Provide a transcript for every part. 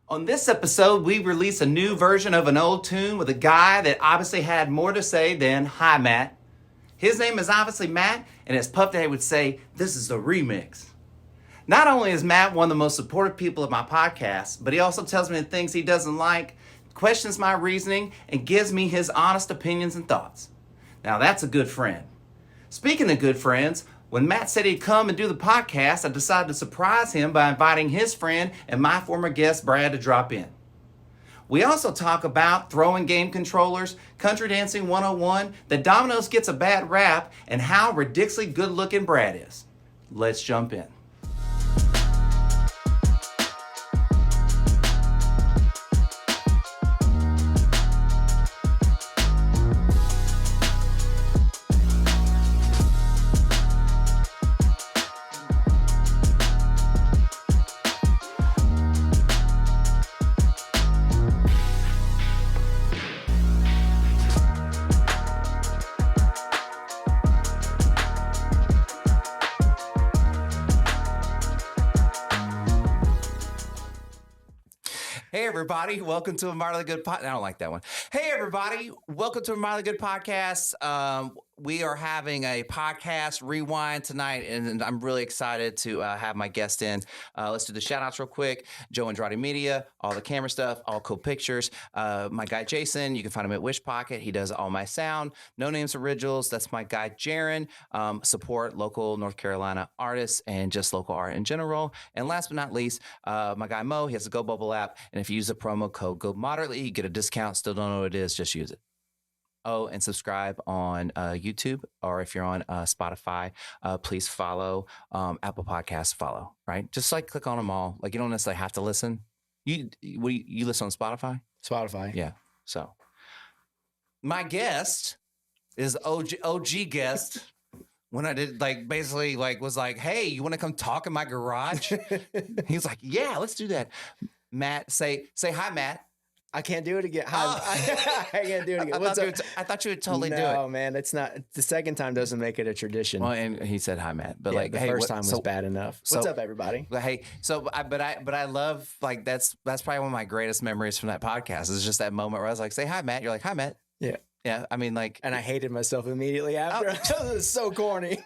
On this episode, we release a new version of an old tune with a guy that obviously had more to say than "Hi, Matt." His name is obviously Matt, and as Puff Daddy would say, this is the remix. Not only is Matt one of the most supportive people of my podcast, but he also tells me the things he doesn't like, questions my reasoning, and gives me his honest opinions and thoughts. Now that's a good friend. Speaking of good friends, when Matt said he'd come and do the podcast, I decided to surprise him by inviting his friend and my former guest, Brad, to drop in. We also talk about throwing game controllers, country dancing 101, that Domino's gets a bad rap, and how ridiculously good looking Brad is. Let's jump in. Hey everybody, welcome to a Mildly Good podcast. I don't like that one. Hey everybody, welcome to a Mildly Good podcast. We are having a podcast rewind tonight, and I'm really excited to have my guest in. Let's do the shout outs real quick. Joe Andrade Media, all the camera stuff, all cool pictures. My guy Jason, you can find him at Wish Pocket. He does all my sound. No Names Originals, that's my guy Jaron. Support local North Carolina artists and just local art in general. And last but not least, my guy Mo, he has a Go Bubble app. And if you use the promo code Go Moderately, you get a discount. Still don't know what it is, just use it. Oh, and subscribe on YouTube, or if you're on Spotify, please follow. Apple Podcasts, follow, right? Just like click on them all. Like you don't necessarily have to listen. You listen on Spotify? Spotify. Yeah. So my guest is OG guest. When I did was like, hey, you want to come talk in my garage? He was like, yeah, let's do that. Matt, say hi, Matt. I can't do it again. I can't do it again. I thought you would totally do it. No, man, it's not. The second time doesn't make it a tradition. Well, and he said hi, Matt. But the first time was bad enough. What's up, everybody? Hey, but I love that's probably one of my greatest memories from that podcast. It's just that moment where I was like, say hi, Matt. You're like, hi, Matt. Yeah. Yeah. I mean, like, and I hated myself immediately after. It was so corny.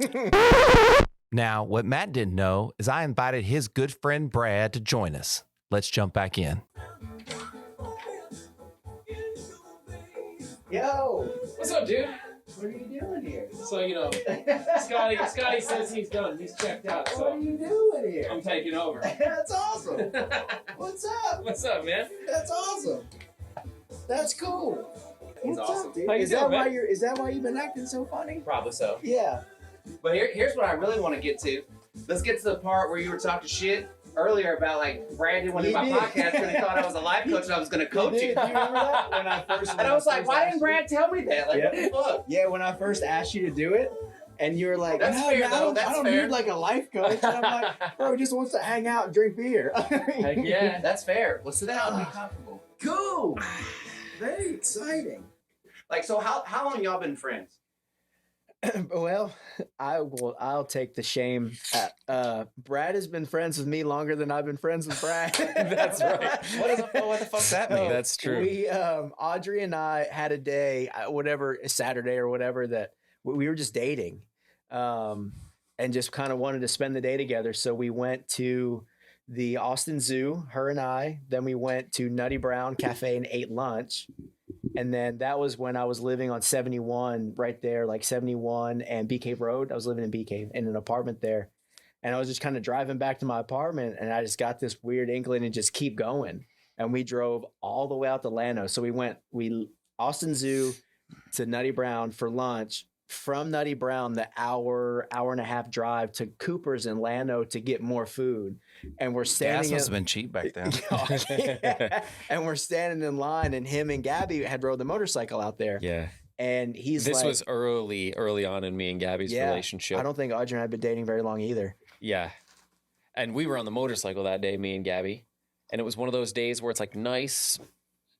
Now, what Matt didn't know is I invited his good friend Brad to join us. Let's jump back in. Yo, what's up, dude? what are you doing here? So, Scotty says he's done. He's checked out. So What are you doing here? I'm taking over. That's awesome. What's up? What's up, man? That's awesome. That's cool. He's What's awesome. up, dude? How you Is doing, that why man? is that why you've been acting so funny? Probably so. Yeah. But here's what I really want to get to. Let's get to the part where you were talking shit earlier about like Brad didn't want to do my podcast because he thought I was a life coach and I was going to coach you. Do you remember that? When And I was like, why didn't Brad tell me that? Like, what the fuck? Yeah, when I first asked you to do it, and you were like, That's no, fair, man, though. I That's don't fair. need like a life coach. And I'm like, bro, he just wants to hang out and drink beer. Heck yeah. That's fair. Well, sit down and be comfortable. Cool. Very exciting. Like, so how long y'all been friends? Well, I'll take the shame. Brad has been friends with me longer than I've been friends with Brad. That's right. What the fuck's that mean? That's true. We, Audrey and I had a day, whatever, Saturday or whatever, that we were just dating, and just kind of wanted to spend the day together. So we went to the Austin Zoo, her and I. Then we went to Nutty Brown Cafe and ate lunch. And then that was when I was living on 71 right there, like 71 and Bee Cave Road. I was living in Bee Cave in an apartment there. And I was just kind of driving back to my apartment, and I just got this weird inkling to just keep going. And we drove all the way out to Llano. So we Austin Zoo to Nutty Brown for lunch. From Nutty Brown, the hour and a half drive to Cooper's in Llano to get more food. And we're standing. Gas must have been cheap back then. Yeah. And we're standing in line, and him and Gabby had rode the motorcycle out there. Yeah. And This was early on in me and Gabby's relationship. I don't think Audrey and I had been dating very long either. Yeah. And we were on the motorcycle that day, me and Gabby. And it was one of those days where it's like nice.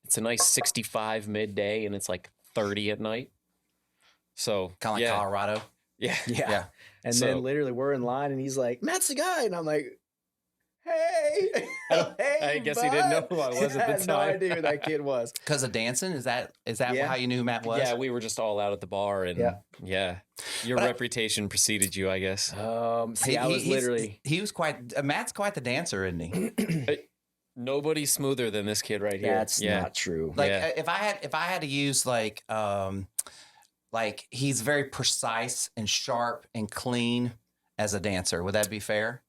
It's a nice 65 midday, and it's like 30 at night. So Kind of like Colorado. Yeah. Yeah. And then literally we're in line, and he's like, Matt Sigai. And I'm like, hey, hey, I guess he didn't know who I was at the I had no time. idea who that kid was. Because of dancing? Is that Yeah. how you knew who Matt was? Yeah, we were just all out at the bar, and Yeah. your But reputation preceded you, I guess. See, I was literally. He was quite. Matt's quite the dancer, isn't he? Nobody's smoother than this kid right here. That's not true. Like Yeah. if I had to use like he's very precise and sharp and clean as a dancer. Would that be fair?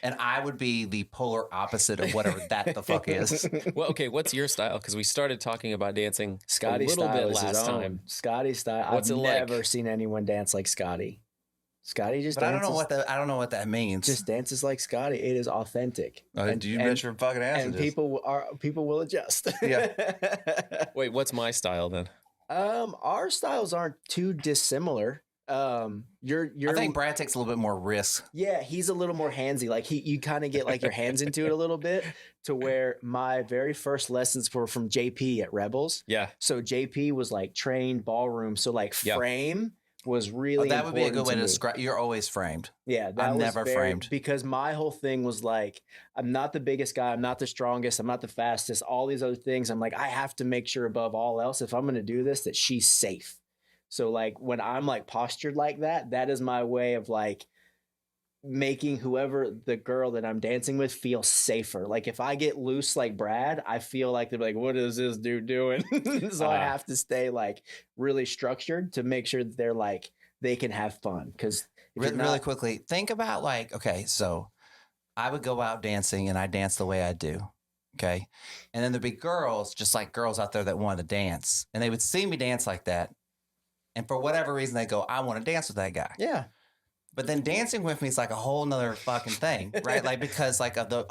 And I would be the polar opposite of whatever that the fuck is. Well, okay, what's your style? Because we started talking about dancing Scotty a little style bit is his last own. time. Scotty style. What's I've it like? never seen anyone dance like Scotty. Scotty just But I dances. don't know what that means. Just dances like Scotty. It is authentic. Do you bet your fucking ass And it is. people will adjust. Yeah. Wait, what's my style then? Our styles aren't too dissimilar. You're I think Brad takes a little bit more risk. yeah, he's a little more handsy. Like you kind of get like your hands into it a little bit, to where my very first lessons were from JP at Rebels. Yeah. So JP was like trained ballroom. So like frame was really that would be a good important way to me. describe. You're always framed. Yeah, that I'm was never framed. because my whole thing was like, I'm not the biggest guy, I'm not the strongest, I'm not the fastest, all these other things. I'm like, I have to make sure above all else, if I'm going to do this, that she's safe. So like when I'm like postured like that, that is my way of like making whoever the girl that I'm dancing with feel safer. Like if I get loose like Brad, I feel like they're like, what is this dude doing? So I have to stay like really structured to make sure that they're like, they can have fun. Because Really quickly, think about like, okay, so I would go out dancing and I dance the way I do. Okay. And then there'd be girls, just like girls out there that wanted to dance. And they would see me dance like that. And for whatever reason, they go, I want to dance with that guy. Yeah. But then dancing with me is like a whole nother fucking thing, right? Like, because like of the,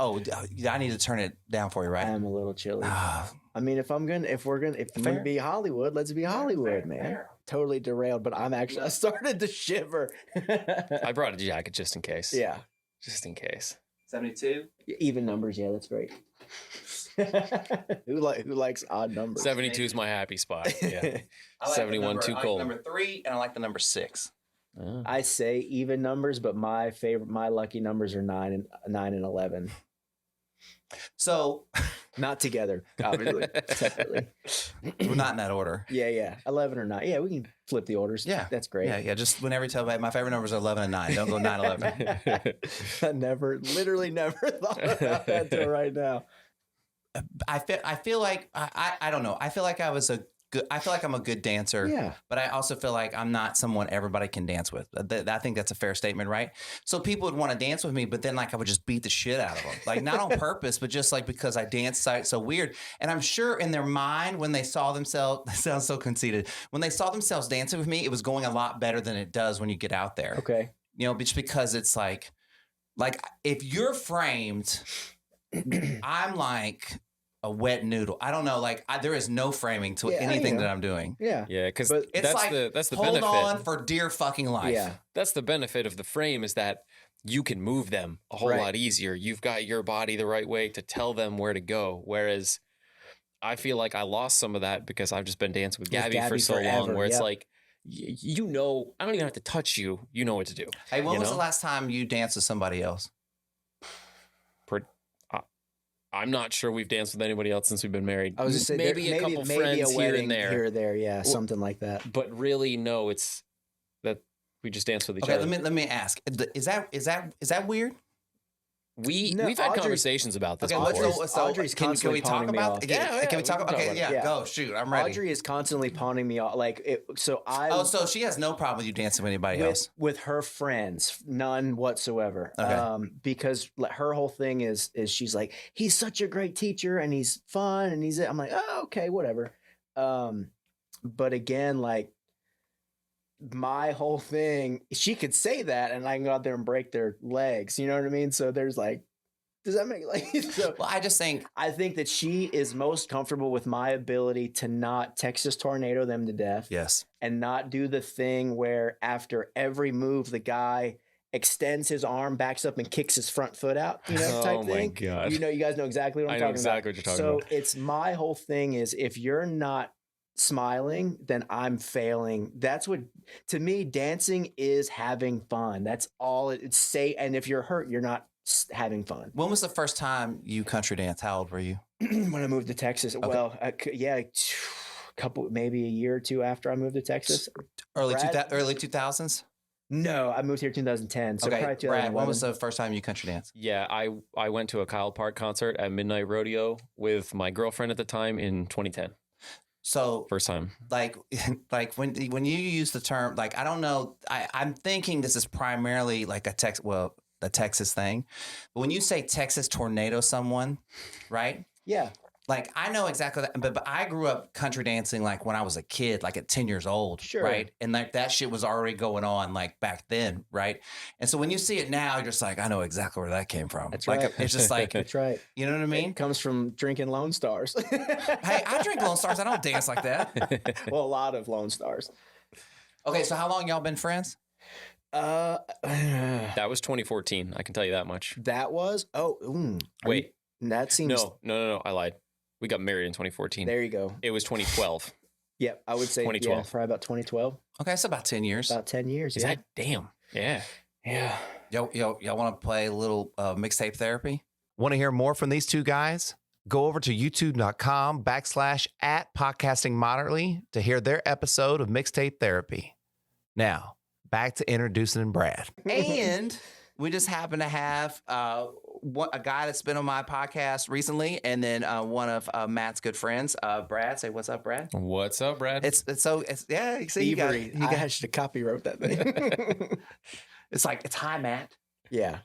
I need to turn it down for you, right? I'm a little chilly. Ah, I mean, if we're gonna Fair. be Hollywood, let's be Hollywood, man. fair. Totally derailed, but I started to shiver. I brought a jacket just in case. Yeah. Just in case. 72? Even numbers, yeah, that's great. who likes odd numbers? 72 is my happy spot. Yeah. 71 too cold. Number 3, and I like the number 6. Oh. I say even numbers, but my lucky numbers are 9 and 11. So, Not together, obviously, separately. we're not in that order. Yeah. 11 or 9. Yeah, we can flip the orders. Yeah. That's great. Yeah. Just whenever you tell me, my favorite numbers are 11 and 9. Don't go 9, 11. I literally never thought about that until right now. I feel like I don't know. I feel like I'm a good dancer. Yeah. But I also feel like I'm not someone everybody can dance with. I think that's a fair statement, right? So people would want to dance with me, but then like I would just beat the shit out of them, like not on purpose, but just like because I dance so weird. And I'm sure in their mind when they saw themselves, that sounds so conceited. When they saw themselves dancing with me, it was going a lot better than it does when you get out there. Okay. You know, just because it's like if you're framed, I'm like a wet noodle. I don't know. Like there is no framing to anything that I'm doing. Yeah. Yeah, because But It's that's the hold benefit. on for dear fucking life. Yeah. That's the benefit of the frame, is that you can move them a whole Right. lot easier. You've got your body the right way to tell them where to go. Whereas I feel like I lost some of that because I've just been dancing with Gabby for so long, forever, where it's yep. like, you know, I don't even have to touch you. You know what to do. Hey, when You was know? the last time you danced with somebody else? I'm not sure we've danced with anybody else since we've been married. I was just saying maybe a couple friends a wedding here and there. here or there, yeah, something like that. But really, no, it's that we just dance with each Okay, other. let me ask. Is that weird? We've had Audrey- conversations about this Okay, before. Audrey's can we constantly talk pawning me about? off. Can we talk about? Okay, Yeah. go shoot. I'm ready. Audrey is constantly pawning me off. Like so so she has no problem with you dancing with anybody else. with her friends, none whatsoever. Okay. Because her whole thing is she's like, he's such a great teacher and he's fun and I'm like, oh, okay, whatever. But again, like my whole thing, she could say that and I can go out there and break their legs. You know what I mean? So there's like, does that make like so? Well, I just think I think that she is most comfortable with my ability to not Texas tornado them to death. yes. And not do the thing where after every move, the guy extends his arm, backs up, and kicks his front foot out, type Oh my thing. God. You guys know exactly what I'm I know talking exactly about. what you're talking about. So it's my whole thing is if you're not smiling, then I'm failing. That's what, to me, dancing is having fun. That's all it's say. And if you're hurt, you're not having fun. When was the first time you country danced? How old were you? When I moved to Texas, well, maybe a year or two after I moved to Texas. Early Brad- 2000s? No, I moved here in 2010. So Okay, probably 2011. Brad, when was the first time you country danced? Yeah, I went to a Kyle Park concert at Midnight Rodeo with my girlfriend at the time in 2010. So First time. like when you use the term, like, I don't know, I'm thinking this is primarily like a Texas thing. But when you say Texas tornado someone, right? Yeah. Like, I know exactly that, but I grew up country dancing like when I was a kid, like at 10 years old, Sure. right? And like that shit was already going on like back then, right? And so when you see it now, you're just like, I know exactly where that came from. That's like, right. It's just like, That's right. you know what I mean? It comes from drinking Lone Stars. Hey, I drink Lone Stars. I don't dance like that. Well, a lot of Lone Stars. Okay, so how long y'all been friends? That was 2014. I can tell you that much. That was Wait, that seems no. I lied. We got married in 2014. There you go. It was 2012. Yep, I would say 2012. probably about 2012. Okay, it's about 10 years. About 10 years. Is yeah. that damn? Yeah. Yeah. Y'all want to play a little mixtape therapy? Want to hear more from these two guys? Go over to youtube.com/@podcastingmoderately to hear their episode of Mixtape Therapy. Now, back to introducing Brad. And we just happen to have a guy that's been on my podcast recently, and then one of Matt's good friends, Brad. Say what's up, Brad. What's up, Brad? It's yeah. You see, Thievery. I should have copywrote that thing. It's like, it's hi, Matt. Yeah.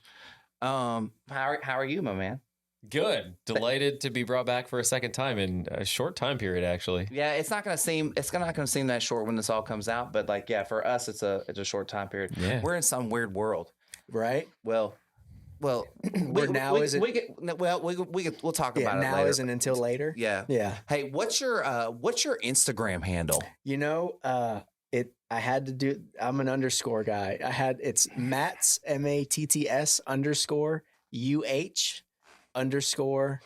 How are you, my man? Good. Delighted to be brought back for a second time in a short time period, actually. Yeah, it's not gonna seem that short when this all comes out, but like, yeah, for us, it's a short time period. Yeah. We're in some weird world. Right? Well, we'll talk about it Yeah, now later. isn't until later. Yeah. Yeah. Hey, what's your Instagram handle? You know, I had to do, I'm an underscore guy. It's Matts, MATTS _ UH _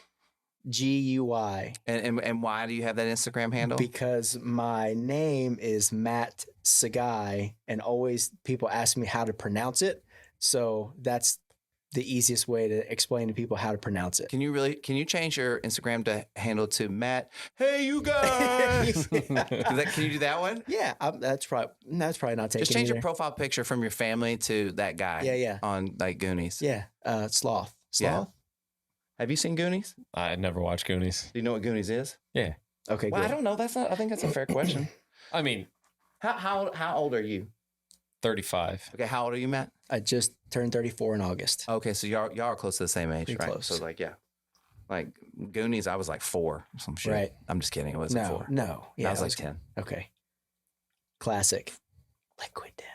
GUI. And why do you have that Instagram handle? Because my name is Matt Sigai, and always people ask me how to pronounce it. So that's the easiest way to explain to people how to pronounce it. Can you change your Instagram handle to Matt? Hey, you guys. Can you do that one? Yeah, that's probably not taking. Just change either. your profile picture from your family to that guy. Yeah. On like Goonies. Yeah, Sloth. Yeah. Have you seen Goonies? I never watched Goonies. Do you know what Goonies is? Yeah. Okay, Well, good. I don't know. I think that's a fair question. I mean, How old are you? 35. Okay, how old are you, Matt? I just turned 34 in August. Okay, so y'all are close to the same age, Pretty right? close. So like, yeah, like Goonies, I was like 4 or some shit. Right. I'm just kidding. It wasn't 4. No. Yeah, I was like 10. Okay. Classic. Liquid Death.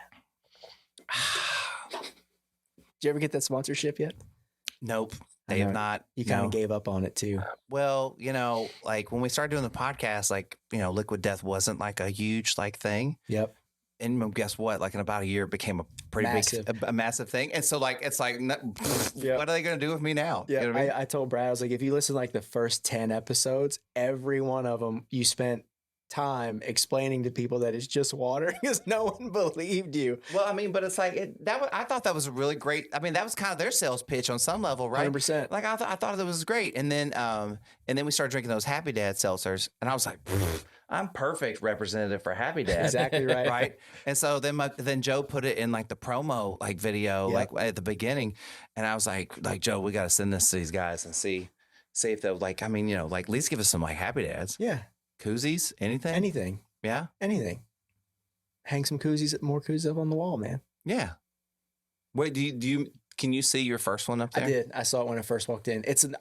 Did you ever get that sponsorship yet? Nope, I they have know. not. You kind no. of gave up on it too. Well, like when we started doing the podcast, like Liquid Death wasn't like a huge like thing. Yep. And guess what? Like in about a year, it became a pretty Massive. big, a massive thing. And so like, it's like, what are they going to do with me now? Yeah. You know what I mean? I told Brad, I was like, if you listen to like the first 10 episodes, every one of them, you spent time explaining to people that it's just water because no one believed you. Well, I mean, but it's like I thought that was a really great. I mean, that was kind of their sales pitch on some level, right? 100%. Like I thought that was great. And then we started drinking those Happy Dad seltzers, and I was like, I'm perfect representative for Happy Dad. Exactly right. Right. And so then Joe put it in like the promo like video, Yep. like at the beginning, and I was like Joe, we got to send this to these guys and see if they'll like, I mean, like at least give us some like Happy Dads, Yeah. koozies, anything. Yeah. Anything. Hang some more koozies up on the wall, man. Yeah. Wait, can you see your first one up there? I did. I saw it when I first walked in. It's an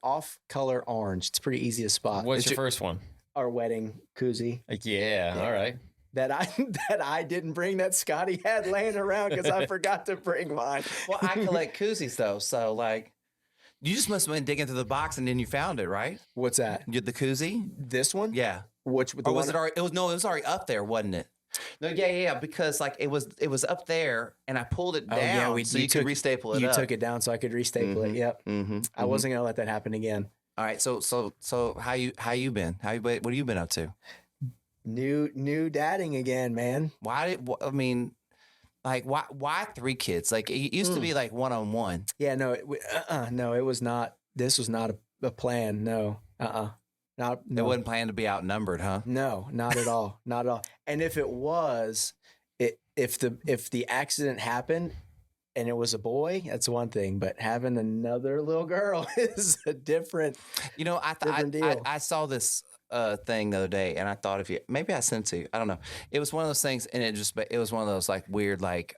off color orange. It's pretty easy to spot. What's your first one? Our wedding koozie Yeah. All right. that I didn't bring, that Scotty had laying around because I forgot to bring mine. Well, I collect koozies though, so like, you just must have been digging through the box and then you found it, right? What's that? You the koozie? This one? Yeah. Which Or was it already? It was already up there, wasn't it? No, yeah, because like it was up there, and I pulled it down, so you could restaple it. You up. took it down so I could restaple it. Yep. Mm-hmm. I wasn't gonna let that happen again. All right, so how you been? What have you been up to? New dadding again, man. I mean, Like, why 3 kids? Like, it used to be like one-on-one. Yeah, no, no, it was not. This was not a plan. No, not. It No, wasn't planned to be outnumbered, huh? no, not at all, not at all. And if it was, if the accident happened and it was a boy, that's one thing. But having another little girl is a different. You know, Different deal. I saw this thing the other day, and I thought if you maybe I sent it to you. I don't know. It was one of those things, and it was one of those like weird like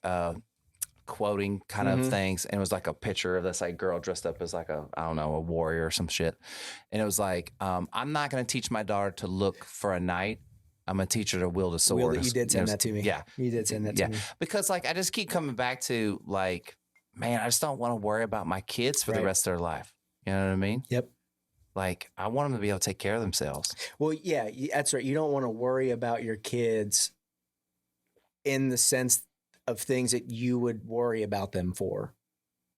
quoting kind of things, and it was like a picture of this like girl dressed up as like a I don't know a warrior or some shit, and it was like I'm not going to teach my daughter to look for a knight. I'm gonna teach her to wield a sword. You did send that to me. Yeah, you did send that to me. Because like I just keep coming back to like, man, I just don't want to worry about my kids for the rest of their life. You know what I mean? Yep. Like, I want them to be able to take care of themselves. Well, yeah, that's right. You don't want to worry about your kids in the sense of things that you would worry about them for,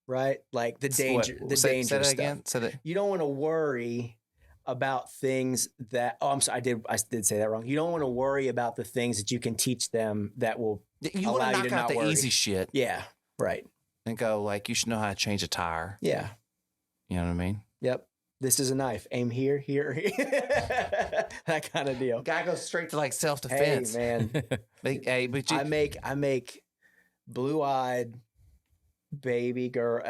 right? Like the danger, Say stuff. that again. You don't want to worry about things that. Oh, I'm sorry. I did say that wrong. You don't want to worry about the things that you can teach them that will you want allow to you knock to out not the worry. easy shit. Yeah. Right. And go like, you should know how to change a tire. Yeah. You know what I mean? Yep. This is a knife. Aim here, here, here. That kind of deal. Guy goes straight to like self-defense. Hey, man. But you, I make blue-eyed baby girl.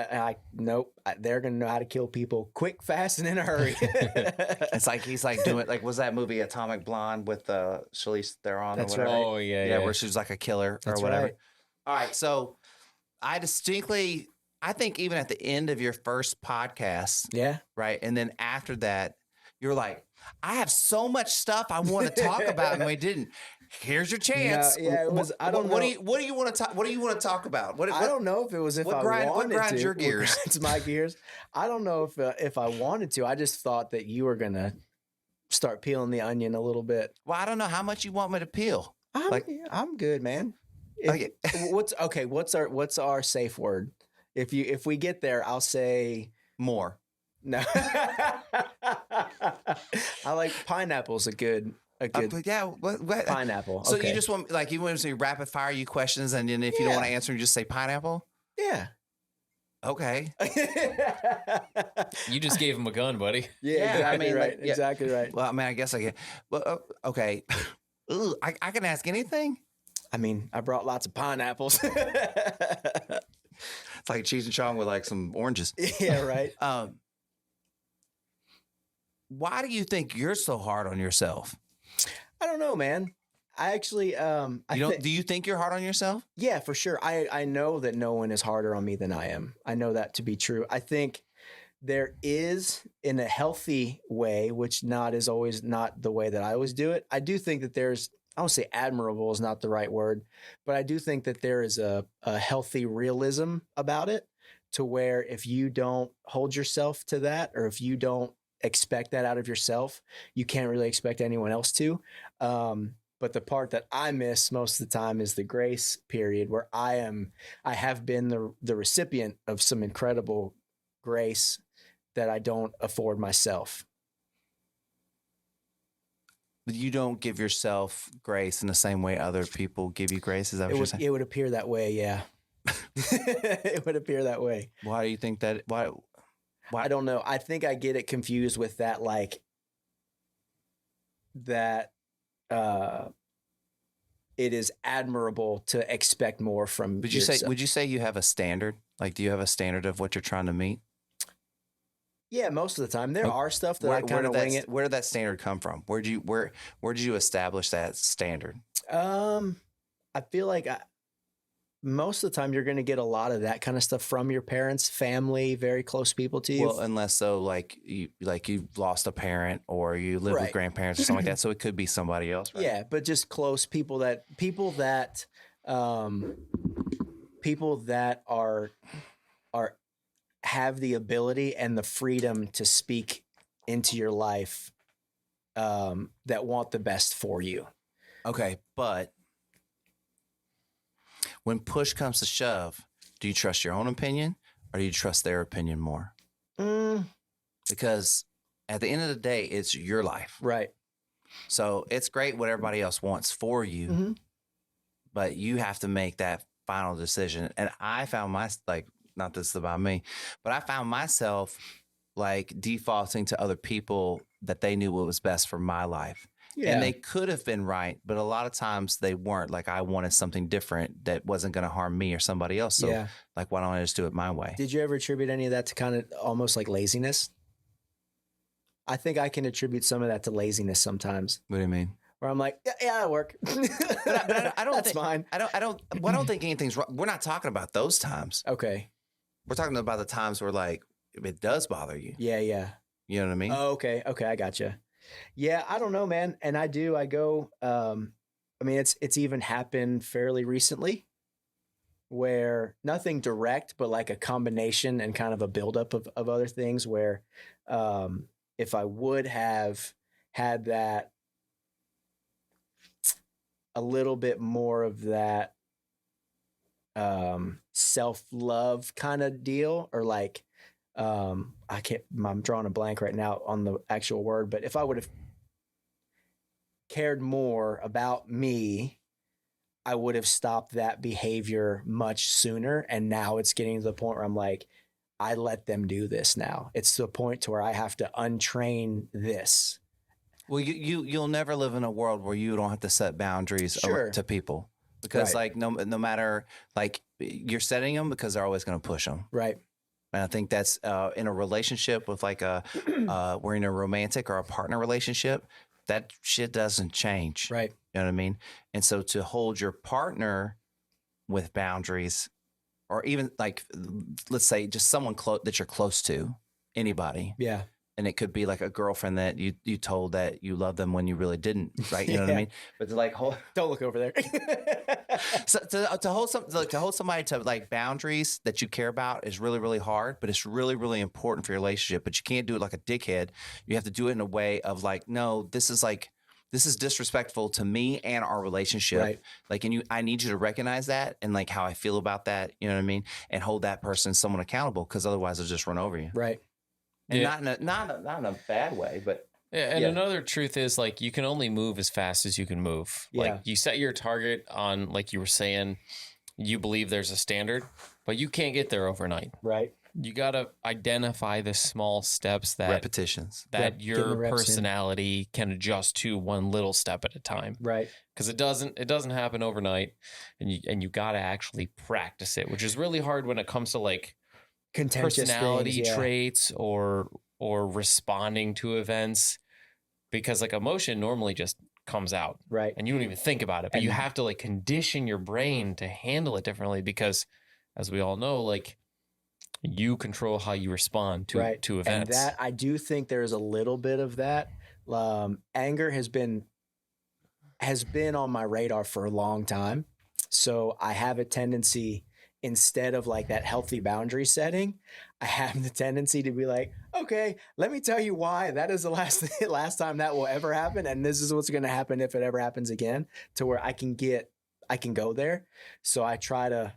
Nope. They're gonna know how to kill people quick, fast, and in a hurry. it's like he's like doing like was that movie Atomic Blonde with Charlize Theron? That's or whatever? right. Oh yeah. where she was like a killer That's or whatever. right. All right, so I think even at the end of your first podcast, Yeah. right, and then after that, you're like, I have so much stuff I want to talk about, and we didn't. Here's your chance. No, yeah, it was. I don't know. What do you want to talk? What do you want to talk about? I don't know if it was if I wanted what grinds to. your gears? What grinds my gears. I don't know if I wanted to. I just thought that you were gonna start peeling the onion a little bit. Well, I don't know how much you want me to peel. I'm good, man. Okay. What's our safe word? If we get there, I'll say More. no. I like pineapple's a good Yeah. What? pineapple. So Okay. you just want like you want to rapid fire you questions, and then if you don't want to answer, you just say pineapple. Yeah. Okay. You just gave him a gun, buddy. Yeah, exactly I mean, right. like, yeah. Exactly right. Well, I mean, I guess I get. Well, okay. Ooh, I can ask anything. I mean, I brought lots of pineapples. It's like cheese and chong with like some oranges. Yeah, right. Why do you think you're so hard on yourself? I don't know, man. I actually, Do you think you're hard on yourself? yeah, for sure. I know that no one is harder on me than I am. I know that to be true. I think there is, in a healthy way, which is always not the way that I always do it. I do think that there's, I don't say admirable is not the right word, but I do think that there is a healthy realism about it, to where if you don't hold yourself to that, or if you don't expect that out of yourself, you can't really expect anyone else to. But the part that I miss most of the time is the grace period, where I have been the recipient of some incredible grace that I don't afford myself. You don't give yourself grace in the same way other people give you grace. Is that what you're saying? It would appear that way. Yeah. It would appear that way. Why do you think that? Why? I don't know. I think I get it confused with that, like that. It is admirable to expect more from. Would yourself. you say you have a standard? Like, do you have a standard of what you're trying to meet? Yeah, most of the time there are stuff that I kind of wing it. Where did that standard come from? Where did you establish that standard? I feel like most of the time you're going to get a lot of that kind of stuff from your parents, family, very close people to you. Well, unless so, like you lost a parent or you live with grandparents or something like that. So it could be somebody else, right? Yeah, but just close people that are have the ability and the freedom to speak into your life, that want the best for you. Okay, but when push comes to shove, do you trust your own opinion or do you trust their opinion more? Because at the end of the day, it's your life. Right. So it's great what everybody else wants for you, but you have to make that final decision. And I found not this is about me, but I found myself like defaulting to other people that they knew what was best for my life. Yeah. And they could have been right, but a lot of times they weren't. Like I wanted something different that wasn't going to harm me or somebody else. So like, why don't I just do it my way? Did you ever attribute any of that to kind of almost like laziness? I think I can attribute some of that to laziness sometimes. What do you mean? Where I'm like, yeah, that'll work. But I don't That's think, fine. I don't think anything's wrong. We're not talking about those times. Okay. We're talking about the times where like it does bother you. Yeah. Yeah. You know what I mean? Oh, okay. Okay. I gotcha. Yeah. I don't know, man. And I go, I mean, it's even happened fairly recently where nothing direct, but like a combination and kind of a buildup of other things where, if I would have had that, a little bit more of that self-love kind of deal, or like I'm drawing a blank right now on the actual word, but if I would have cared more about me, I would have stopped that behavior much sooner. And now it's getting to the point where I'm like, I let them do this now. It's to the point to where I have to untrain this. Well, you'll never live in a world where you don't have to set boundaries to people, because like no matter, like you're setting them because they're always going to push them. Right. And I think that's in a relationship with like we're in a romantic or a partner relationship, that shit doesn't change. Right. You know what I mean? And so to hold your partner with boundaries, or even like, let's say just someone that you're close to, anybody. Yeah. And it could be like a girlfriend that you told that you love them when you really didn't, right? You know what I mean? But to like don't look over there. So to hold somebody to like boundaries that you care about is really, really hard, but it's really, really important for your relationship. But you can't do it like a dickhead. You have to do it in a way of like, no, this is disrespectful to me and our relationship. Right. Like, I need you to recognize that and like how I feel about that. You know what I mean? And hold that person, someone accountable, because otherwise they'll just run over you. Right. And not in a bad way, but another truth is like you can only move as fast as you can move. Yeah. Like you set your target on, like you were saying, you believe there's a standard, but you can't get there overnight. Right. You got to identify the small steps that repetitions that your personality can adjust to one little step at a time. Right. Because it doesn't happen overnight, and you got to actually practice it, which is really hard when it comes to like personality traits or responding to events, because like emotion normally just comes out, right? And you don't even think about it, but you have to like condition your brain to handle it differently, because as we all know, like you control how you respond to events. And that, I do think there's a little bit of that. Anger has been on my radar for a long time, so I have a tendency, instead of like that healthy boundary setting, I have the tendency to be like, okay, let me tell you why that is the last time that will ever happen. And this is what's going to happen if it ever happens again, to where I can go there. So I try to,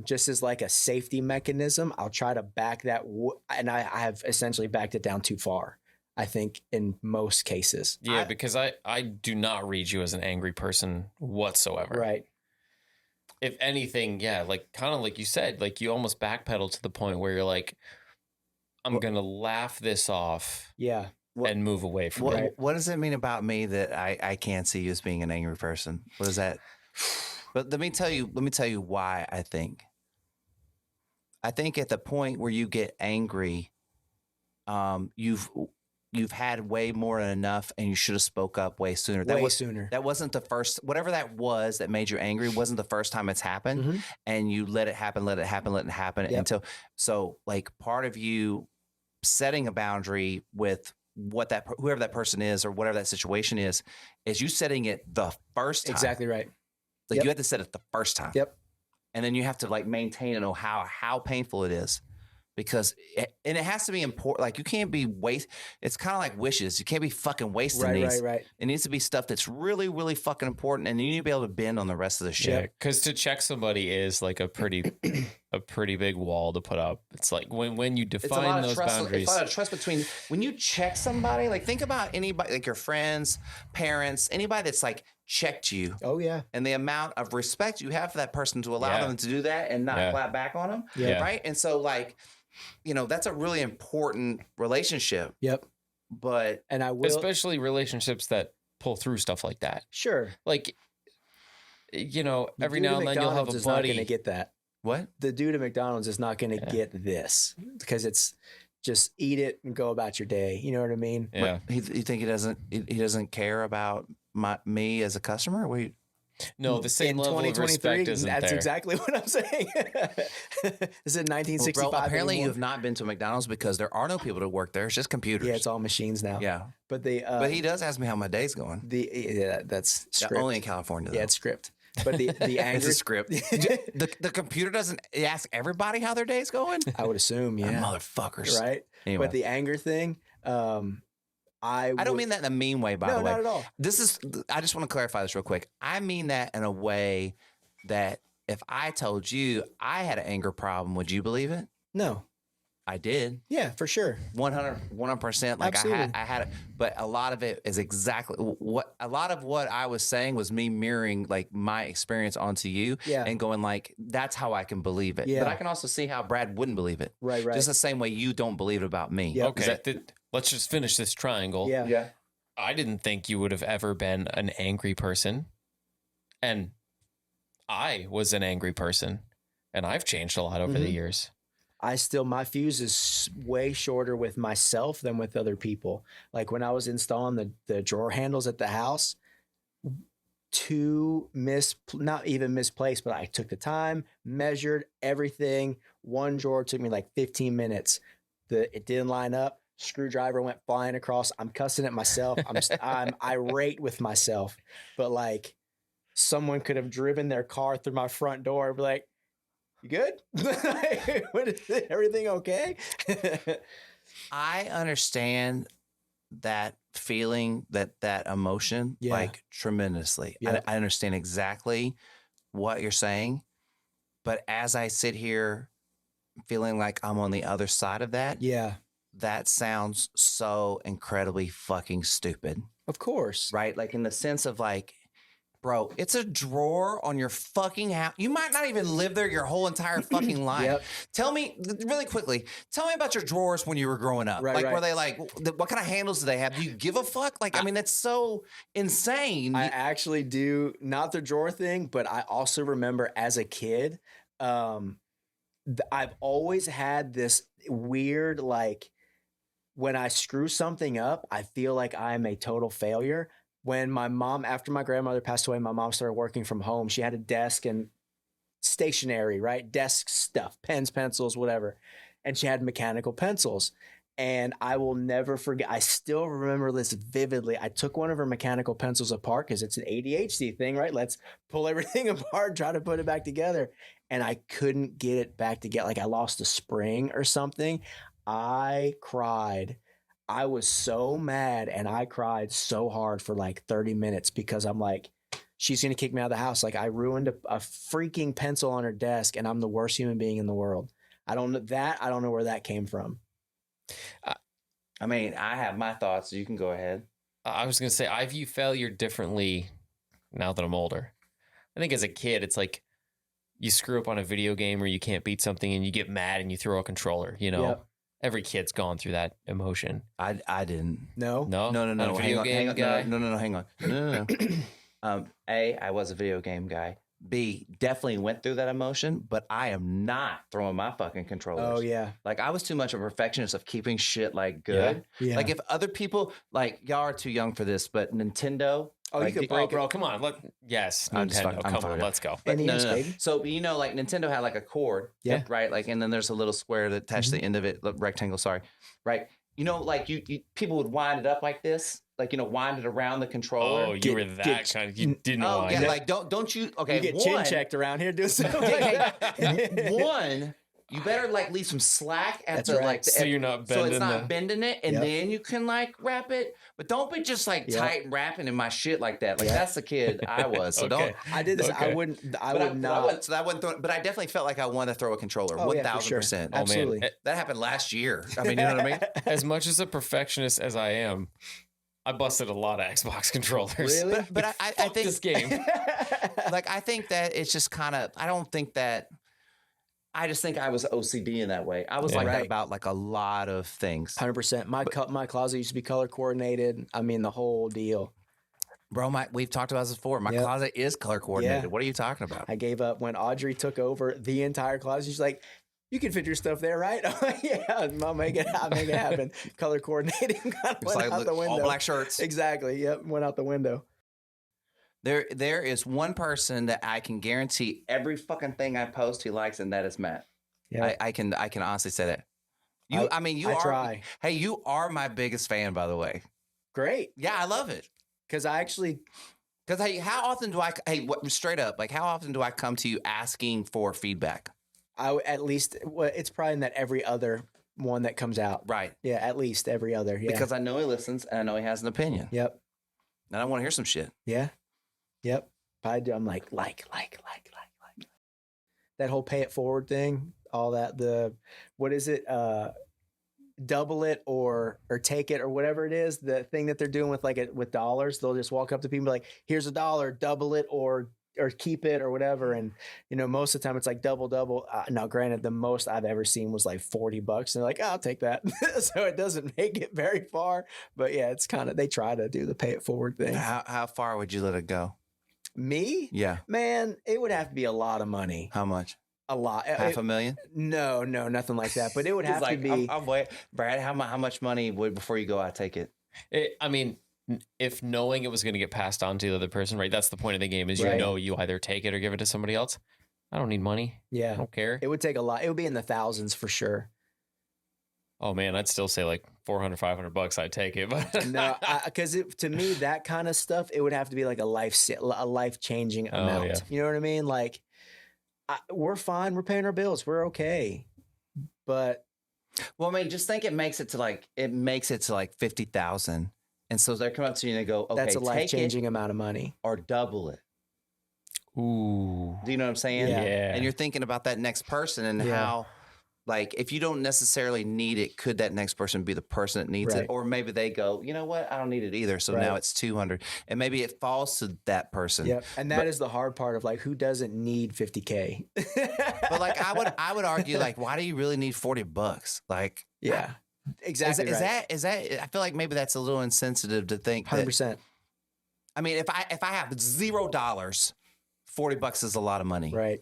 just as like a safety mechanism, I'll try to back that. And I have essentially backed it down too far, I think, in most cases. Yeah, because I do not read you as an angry person whatsoever. Right. If anything, yeah, like kind of like you said, like you almost backpedal to the point where you're like, I'm going to laugh this off. Yeah. And move away from it. What does it mean about me that I can't see you as being an angry person? What is that? But let me tell you why I think at the point where you get angry, you've had way more than enough, and you should have spoke up way sooner. Sooner. That wasn't the first, whatever that was that made you angry wasn't the first time it's happened. Mm-hmm. And you let it happen Yep. until, so like part of you setting a boundary with whoever that person is or whatever that situation is you setting it the first time. Exactly right. Like you have to set it the first time. Yep. And then you have to like maintain and know how painful it is. Because it has to be important. Like you can't be it's kind of like wishes. You can't be fucking wasting these. Right. It needs to be stuff that's really, really fucking important, and you need to be able to bend on the rest of the shit. Yeah, because to check somebody is like a pretty big wall to put up. It's like when you define those boundaries. It's a lot of trust between when you check somebody. Like think about anybody, like your friends, parents, anybody that's like checked you. Oh yeah. And the amount of respect you have for that person to allow them to do that and not clap back on them. Yeah. Right. And so like, that's a really important relationship. Yep. But and I will, especially relationships that pull through stuff like that. Sure. Like, every Dude now at and then you'll have McDonald's a is not buddy. going to get that. What? The dude at McDonald's is not going to get this because it's just eat it and go about your day. You know what I mean? Yeah. You think he doesn't care about me as a customer? No, the same in level of 2023, respect isn't that's there. exactly what I'm saying. Is it 1965? Well, bro, apparently anymore? you have not been to McDonald's because there are no people to work there. It's just computers. Yeah, it's all machines now. Yeah. But but he does ask me how my day's going. That's Yeah, script. only in California, though. Yeah, it's script. But the anger It's a script. the computer doesn't ask everybody how their day's going? I would assume, yeah. Motherfuckers. Right? Anyway. But the anger thing, I don't mean that in a mean way, by the way. No, not at all. I just want to clarify this real quick. I mean that in a way that if I told you I had an anger problem, would you believe it? No. I did. Yeah, for sure. 100%. Like Absolutely. I had it, but a lot of it is exactly a lot of what I was saying was me mirroring like my experience onto you and going like, that's how I can believe it. Yeah. But I can also see how Brad wouldn't believe it. Right. Just the same way you don't believe it about me. Yep. Okay. Let's just finish this triangle. Yeah. I didn't think you would have ever been an angry person. And I was an angry person. And I've changed a lot over the years. My fuse is way shorter with myself than with other people. Like when I was installing the drawer handles at the house, not even misplaced, but I took the time, measured everything. One drawer took me like 15 minutes. It didn't line up. Screwdriver went flying across. I'm cussing at myself. I'm irate with myself. But like someone could have driven their car through my front door and be like, you good? What is it? Everything okay? I understand that feeling, that emotion, like tremendously. Yeah. I understand exactly what you're saying. But as I sit here feeling like I'm on the other side of that, that sounds so incredibly fucking stupid. Of course. Right? Like in the sense of like, bro, it's a drawer on your fucking house. You might not even live there your whole entire fucking life. Yep. Tell me really quickly, tell me about your drawers when you were growing up. Right, were they like, what kind of handles do they have? Do you give a fuck? Like, I mean, that's so insane. I actually do, not the drawer thing, but I also remember as a kid, I've always had this weird, like, when I screw something up, I feel like I'm a total failure. When after my grandmother passed away, my mom started working from home. She had a desk and stationery, right? Desk stuff, pens, pencils, whatever. And she had mechanical pencils. And I will never forget. I still remember this vividly. I took one of her mechanical pencils apart because it's an ADHD thing, right? Let's pull everything apart, try to put it back together. And I couldn't get it back together. Like I lost a spring or something. I cried. I was so mad and I cried so hard for like 30 minutes because I'm like, she's going to kick me out of the house. Like I ruined a freaking pencil on her desk and I'm the worst human being in the world. I don't know where that came from. I mean, I have my thoughts. So you can go ahead. I was going to say, I view failure differently now that I'm older. I think as a kid, it's like you screw up on a video game or you can't beat something and you get mad and you throw a controller, Yep. Every kid's gone through that emotion. I didn't. No. No, No. Video game guy. No, hang on. No. A, I was a video game guy. B, definitely went through that emotion, but I am not throwing my fucking controllers. Oh yeah. Like I was too much of a perfectionist of keeping shit like good. Yeah. Like if other people, like y'all are too young for this, but Nintendo. Oh, like, you could Oh, break bro, come on. I'm Yes, just Nintendo. fucking- I'm Come fucking on, up. let's go. But NES, baby. So like Nintendo had like a cord, Yeah. right? Like, and then there's a little square that attached to the end of it, rectangle. Sorry, right? Like you people would wind it up like this, like wind it around the controller. Oh, you were that kind of. You didn't Oh want yeah, it. like don't you? Okay, You get chin checked around here doing something. One, you better like leave some slack at That's the right. like. So you're not so it's bending not the- bending it, and Yep. then you can like wrap it. But don't be just like Yep. tight wrapping in my shit like that. Like Yeah. that's the kid I was. So Okay. don't. I did this. Okay. I would But not. I wouldn't throw it, but I definitely felt like I wanted to throw a controller. Oh, yeah, for sure. 1,000%. Oh, man. Absolutely. That happened last year. I mean, you know what I mean? As much as a perfectionist as I am, I busted a lot of Xbox controllers. Really? But I Fuck think this game. like I think that it's just kind of I don't think that I just think I was OCD in that way. I was like that Right. about like a lot of things. 100%. My closet used to be color coordinated. I mean, the whole deal. Bro, we've talked about this before. My Yep. closet is color coordinated. Yeah. What are you talking about? I gave up when Audrey took over the entire closet. She's like, "You can fit your stuff there, right?" I'm like, "Yeah, I'll make it happen." Color coordinating kind of It's went like out the window. all black shirts. Exactly. Yep, went out the window. There is one person that I can guarantee every fucking thing I post he likes, and that is Matt. Yeah, I can honestly say that. You I are try. Hey, you are my biggest fan, by the way. Great, Yeah, I love it. because I actually Because hey, how often do I straight up, like how often do I come to you asking for feedback? at least it's probably in that every other one that comes out. Right. Yeah, at least every other. Yeah. Because I know he listens and I know he has an opinion. Yep. And I want to hear some shit. Yeah. Yep. I do. I'm like. That whole pay it forward thing, all that, what is it? Double it or take it or whatever it is, the thing that they're doing with dollars. They'll just walk up to people and be like, "Here's $1, double it or keep it or whatever." And most of the time it's like double. Now granted, the most I've ever seen was like $40 and they're like, "Oh, I'll take that." So it doesn't make it very far, but yeah, it's kind of, they try to do the pay it forward thing. How far would you let it go? Me, Yeah. man, it would have to be a lot of money. How much? A lot. $500,000? No, nothing like that. But it would He's have like, to be. I'm wait, Brad. How much money would before you go out take it? I mean, if knowing it was going to get passed on to the other person, right? That's the point of the game is Right. you either take it or give it to somebody else. I don't need money. I Yeah, don't care. it would take a lot. It would be in the thousands for sure. Oh man, I'd still say like $400, $500. I'd take it. But No, because to me, that kind of stuff, it would have to be like a life changing Oh, amount. yeah. You know what I mean? Like, we're fine. We're paying our bills. We're okay. But Well, I mean, just think it makes it to like 50,000, and so they're coming up to you and they go, "Okay, that's a life take it changing amount of money. or double it." ooh, Do you know what I'm saying? Yeah. And you're thinking about that next person and Yeah. how, like, if you don't necessarily need it, could that next person be the person that needs Right. it? Or maybe they go, "You know what? I don't need it either." So now Right. it's 200, and maybe it falls to that person. Yep. And that is the hard part of like, who doesn't need 50K? But like, I would argue, like, why do you really need $40? Like, Yeah, exactly. is that? I feel like maybe that's a little insensitive to think that. 100%? I mean, if I have $0, $40 is a lot of money. Right.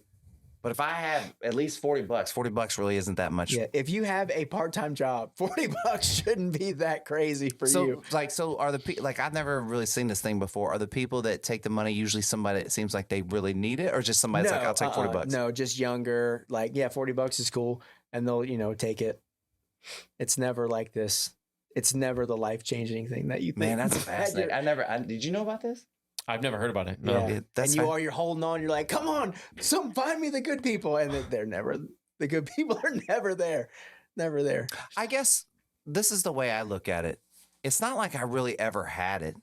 But if I have at least $40 really isn't that much. Yeah. If you have a part-time job, $40 shouldn't be that crazy for you. So are the people, like, I've never really seen this thing before. Are the people that take the money usually somebody that seems like they really need it, or just somebody that's like, I'll take $40? No, just younger. Like, yeah, $40 is cool, and they'll take it. It's never like this. It's never the life-changing thing that you think. Man, that's fascinating. Did you know about this? I've never heard about it. No. Yeah. That's and fine. you're holding on. You're like, come on, find me the good people, and they're never. The good people are never there. Never there. I guess this is the way I look at it. It's not like I really ever had it.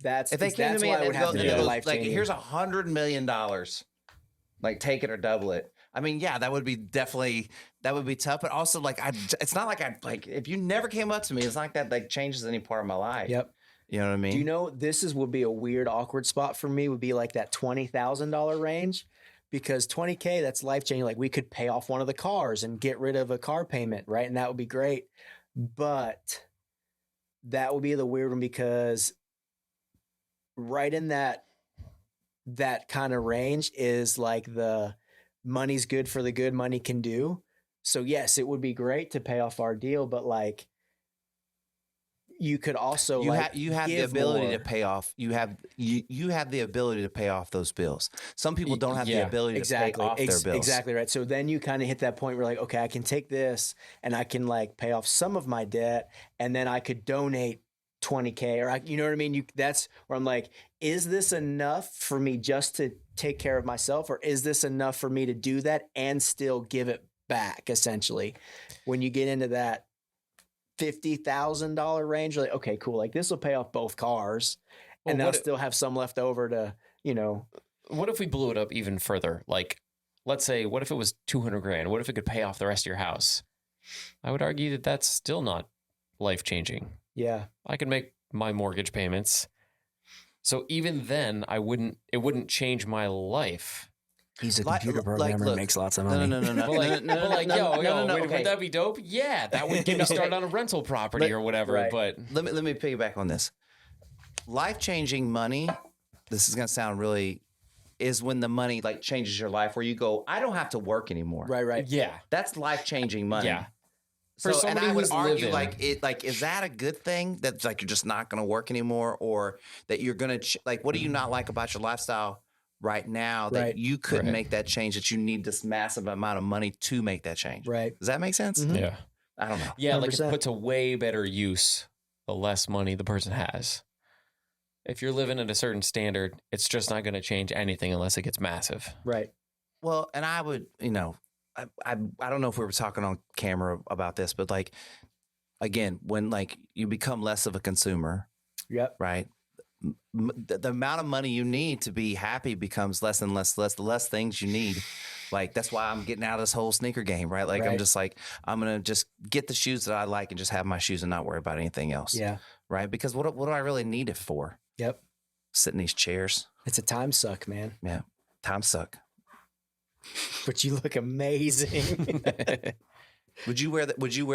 That's If they came that's to me why and it would have to they be go, life like, changing. here's $100 million, like, take it or double it. I mean, yeah, that would be tough. But also, like, it's not like if you never came up to me, it's not like that like changes any part of my life. Yep. You know what I mean? Do you know would be a weird, awkward spot for me? Would be like that $20,000 range, because $20K, that's life changing. Like, we could pay off one of the cars and get rid of a car payment, right? And that would be great. But that would be the weird one, because right in that kind of range is like the money's good for the good money can do. So yes, it would be great to pay off our deal, but like, you could also you have the give ability more. to pay off. You have the ability to pay off those bills. Some people don't have the Yeah, ability to pay off their bills. Exactly right. So then you kind of hit that point where like, okay, I can take this and I can like pay off some of my debt, and then I could donate $20K, or you know what I mean? That's where I'm like, is this enough for me just to take care of myself, or is this enough for me to do that and still give it back? Essentially, when you get into that $50,000 range, you're like, okay, cool. Like, this will pay off both cars, and Well, they'll still have some left over to, What if we blew it up even further? Like, let's say, what if it was 200 grand? What if it could pay off the rest of your house? I would argue that that's still not life changing. yeah. I could make my mortgage payments. So even then, it wouldn't change my life. He's a Like- computer like, programmer look, and makes lots of no, money. no. Would that be dope? Yeah, that would get me started on a rental property or whatever. Right. But Let me piggyback on this. Life-changing money, this is going to sound really, is when the money like changes your life where you go, I don't have to work anymore. Right. yeah, That's life-changing money. yeah. So, For somebody and I would who's argue living- is that a good thing that like you're just not going to work anymore, or that you're going to like what do you not like about your lifestyle right now that Right. you couldn't Right. make that change, that you need this massive amount of money to make that change? Right. Does that make sense? Mhm. Yeah. I don't know. Yeah, like 100%. it put to way better use the less money the person has. If you're living at a certain standard, it's just not going to change anything unless it gets massive. Right. Well, and I would, I don't know if we were talking on camera about this, but like, again, when like you become less of a consumer, Yep. right? The amount of money you need to be happy becomes less and less. The less things you need, like that's why I'm getting out of this whole sneaker game, right? Like I'm Right. just like I'm gonna just get the shoes that I like and just have my shoes and not worry about anything else, Yeah. right? Because what do I really need it for? Yep. Sit in these chairs, It's a time suck, man. yeah. Time suck. But you look amazing. Would you wear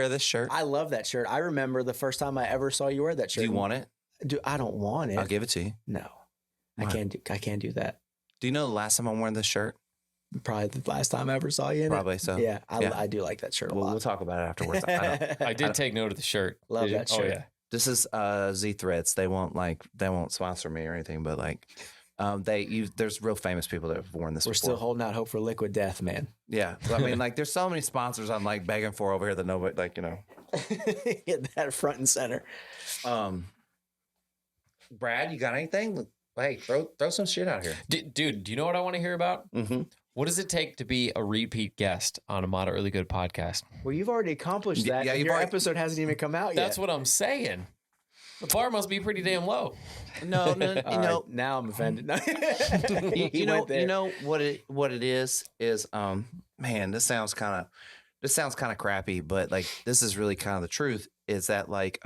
this shirt? I love that shirt. I remember the first time I ever saw you wear that shirt. Do you want it? Dude, I don't want it. I'll give it to you. No. I Why? can't do that. Do you know the last time I'm wearing this shirt? Probably the last time I ever saw you in Probably so. it. Yeah, Yeah. I do like that shirt a We'll lot. talk about it afterwards. I did take note of the shirt. Love Did you? that shirt. Oh, yeah. This is Z Threads. They won't sponsor me or anything, but like there's real famous people that have worn this We're before. still holding out hope for liquid death, man. Yeah. I mean, like there's so many sponsors I'm like begging for over here that nobody Get that front and center. Brad, you got anything? Hey, throw some shit out here. Dude, do you know what I want to hear about? Mm-hmm. What does it take to be a repeat guest on a Moderately Good podcast? Well, you've already accomplished that. Yeah, and you've your already- episode hasn't even come out That's yet. what I'm saying. The bar must be pretty damn low. No, All right, now I'm offended. you know what it is man, this sounds kind of crappy, but like this is really kind of the truth, is that like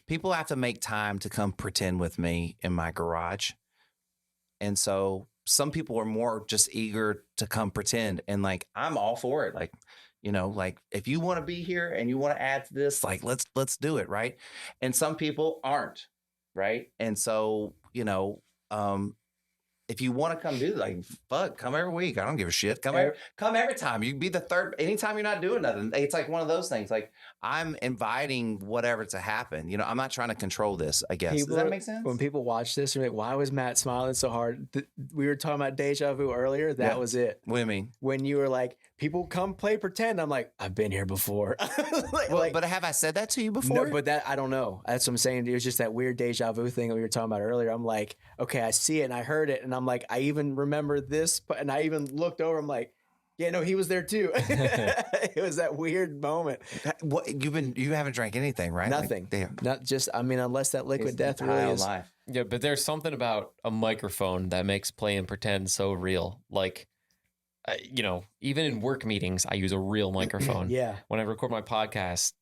people have to make time to come pretend with me in my garage. And so some people are more just eager to come pretend, and like I'm all for it. Like, like if you want to be here and you want to add to this, like let's do it, right? And some people aren't, right? And so, if you want to come do like fuck, come every week. I don't give a shit. Come every time. You can be the third anytime you're not doing nothing. It's like one of those things. Like I'm inviting whatever to happen. I'm not trying to control this, I guess. Does that make sense? When people watch this, they're like, why was Matt smiling so hard? We were talking about deja vu earlier. That Yeah. was it. What do you mean? When you were like, people come play pretend. I'm like, I've been here before. But have I said that to you before? No, but that I don't know. That's what I'm saying. It was just that weird deja vu thing that we were talking about earlier. I'm like, okay, I see it and I heard it, and I'm like, I even remember this, and I even looked over. I'm like, yeah, no, he was there too. It was that weird moment. What you haven't drank anything, right? Nothing. Like, damn. Not just. I mean, unless that liquid death High really on is. life. Yeah, but there's something about a microphone that makes playing pretend so real. Like, even in work meetings, I use a real microphone. Yeah. When I record my podcast,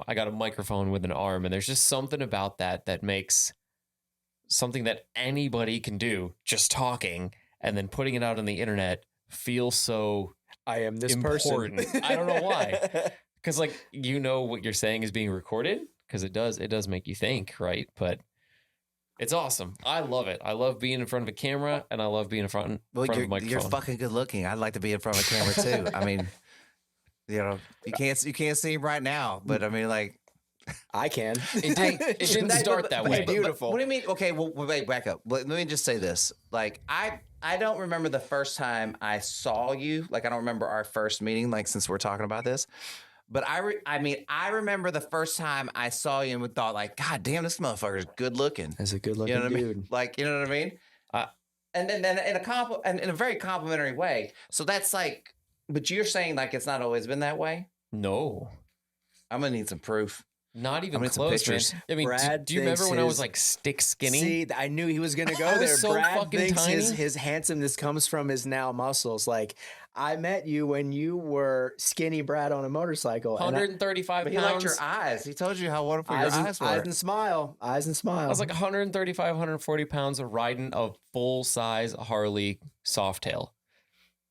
I got a microphone with an arm, and there's just something about that makes something that anybody can do, just talking and then putting it out on the internet, feel so I am this important. person. I don't know why. Because what you're saying is being recorded, because it does make you think, right? But it's awesome. I love it. I love being in front of a camera, and I love being in front of a microphone. You're fucking good looking. I'd like to be in front of a camera too. I mean, you can't see him right now, but I mean, like, I can. It didn't start that way. Beautiful. What do you mean? Okay, well, wait, back up. Let me just say this. Like, I don't remember the first time I saw you. Like, I don't remember our first meeting. Like, since we're talking about this, but I remember the first time I saw you and thought, like, God damn, this motherfucker's good looking. That's a good looking You know what I dude. mean? Like, you know what I mean? And then in a very complimentary way. So that's like, but you're saying like it's not always been that way. No. I'm gonna need some proof. Not even I mean, some close, man. pictures. I mean, Brad do you remember when I was thinks like stick skinny? See, I knew he was going to go I was there. so Brad fucking thinks tiny. his handsomeness comes from his now muscles. Like, I met you when you were skinny Brad on a motorcycle. and 135 But pounds. he liked your eyes. He told you how wonderful your eyes were. eyes and smile. Eyes and smile. I was like 135, 140 pounds of riding a full-size Harley Softail.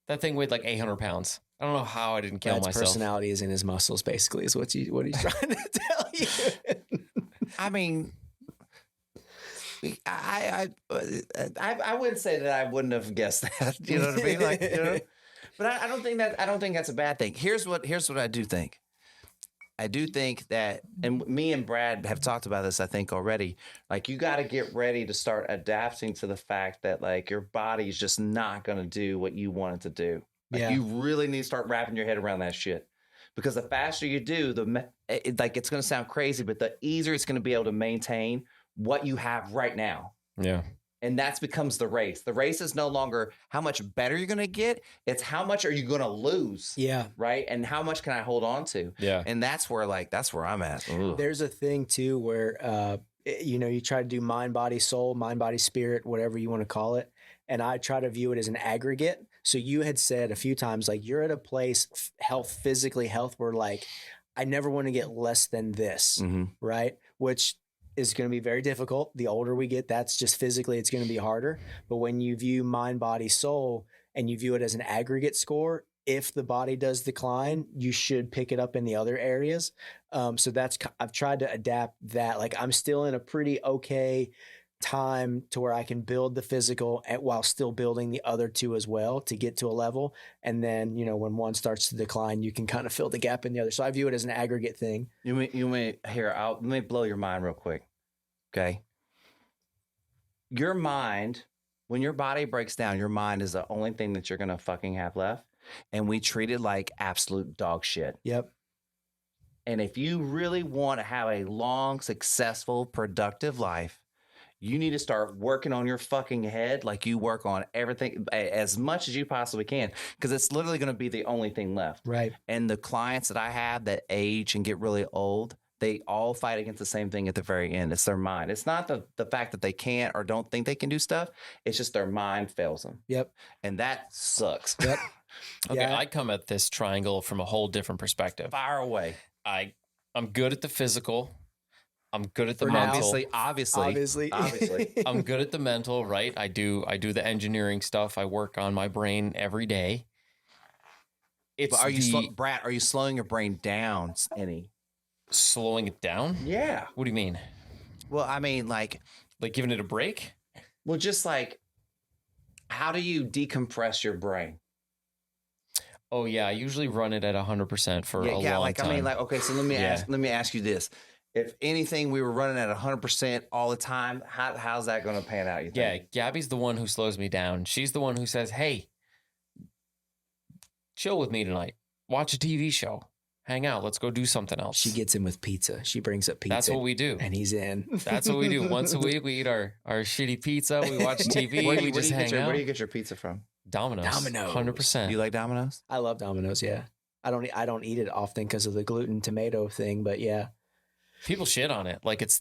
That thing weighed like 800 pounds. I don't know how I didn't kill Brad's myself. personality is in his muscles, basically, is what he's trying to tell you. I mean, I wouldn't say that I wouldn't have guessed that. You know what I mean? Like, you know? But I don't think that's a bad thing. Here's what I do think. I do think that, and me and Brad have talked about this, I think already. Like, you got to get ready to start adapting to the fact that like your body's just not going to do what you want it to do. Like, you really need to start wrapping your head around that shit, because the faster you do, it's going to sound crazy, but the easier it's going to be able to maintain what you have right now. Yeah. And that becomes the race. The race is no longer how much better you're going to get. It's how much are you going to lose? Yeah. Right. And how much can I hold on to? Yeah. And that's where I'm at. Ugh. There's a thing too where, you try to do mind, body, soul, mind, body, spirit, whatever you want to call it. And I try to view it as an aggregate. So you had said a few times, like, you're at a place, physically health, where like, I never want to get less than this. Mm-hmm. Right. Which is going to be very difficult. The older we get, that's just physically, it's going to be harder. But when you view mind, body, soul, and you view it as an aggregate score, if the body does decline, you should pick it up in the other areas. So I've tried to adapt that. Like, I'm still in a pretty okay time to where I can build the physical while still building the other two as well to get to a level. And then, when one starts to decline, you can kind of fill the gap in the other. So I view it as an aggregate thing. You may let me blow your mind real quick. Okay. Your mind, when your body breaks down, your mind is the only thing that you're going to fucking have left. And we treat it like absolute dog shit. Yep. And if you really want to have a long, successful, productive life, you need to start working on your fucking head like you work on everything as much as you possibly can, because it's literally going to be the only thing left. Right. And the clients that I have that age and get really old, they all fight against the same thing at the very end. It's their mind. It's not the fact that they can't or don't think they can do stuff. It's just their mind fails them. Yep. And that sucks. Yep. Okay, Yeah. I come at this triangle from a whole different perspective. Fire away. I'm good at the physical. I'm good at the For now. mental. Obviously. I'm good at the mental, right? I do the engineering stuff. I work on my brain every day. But Brad, are you slowing your brain down any? Slowing it down? Yeah. What do you mean? Well, I mean, like giving it a break? Well, just like, how do you decompress your brain? Oh yeah, I usually run it at 100% for a long time. I mean, like, okay, so let me ask you this. If anything, we were running at 100% all the time, how's that going to pan out, you think? Yeah, Gabby's the one who slows me down. She's the one who says, "Hey, chill with me tonight. Watch a TV show. Hang out. Let's go do something else." She gets him with pizza. She brings up pizza. That's what we do. And he's in. That's what we do. Once a week, we eat our shitty pizza. We watch TV. We just hang out. Where do you get your pizza from? Domino's. 100%. You like Domino's? I love Domino's. Yeah. I don't eat it often because of the gluten tomato thing, but yeah. People shit on it. Like it's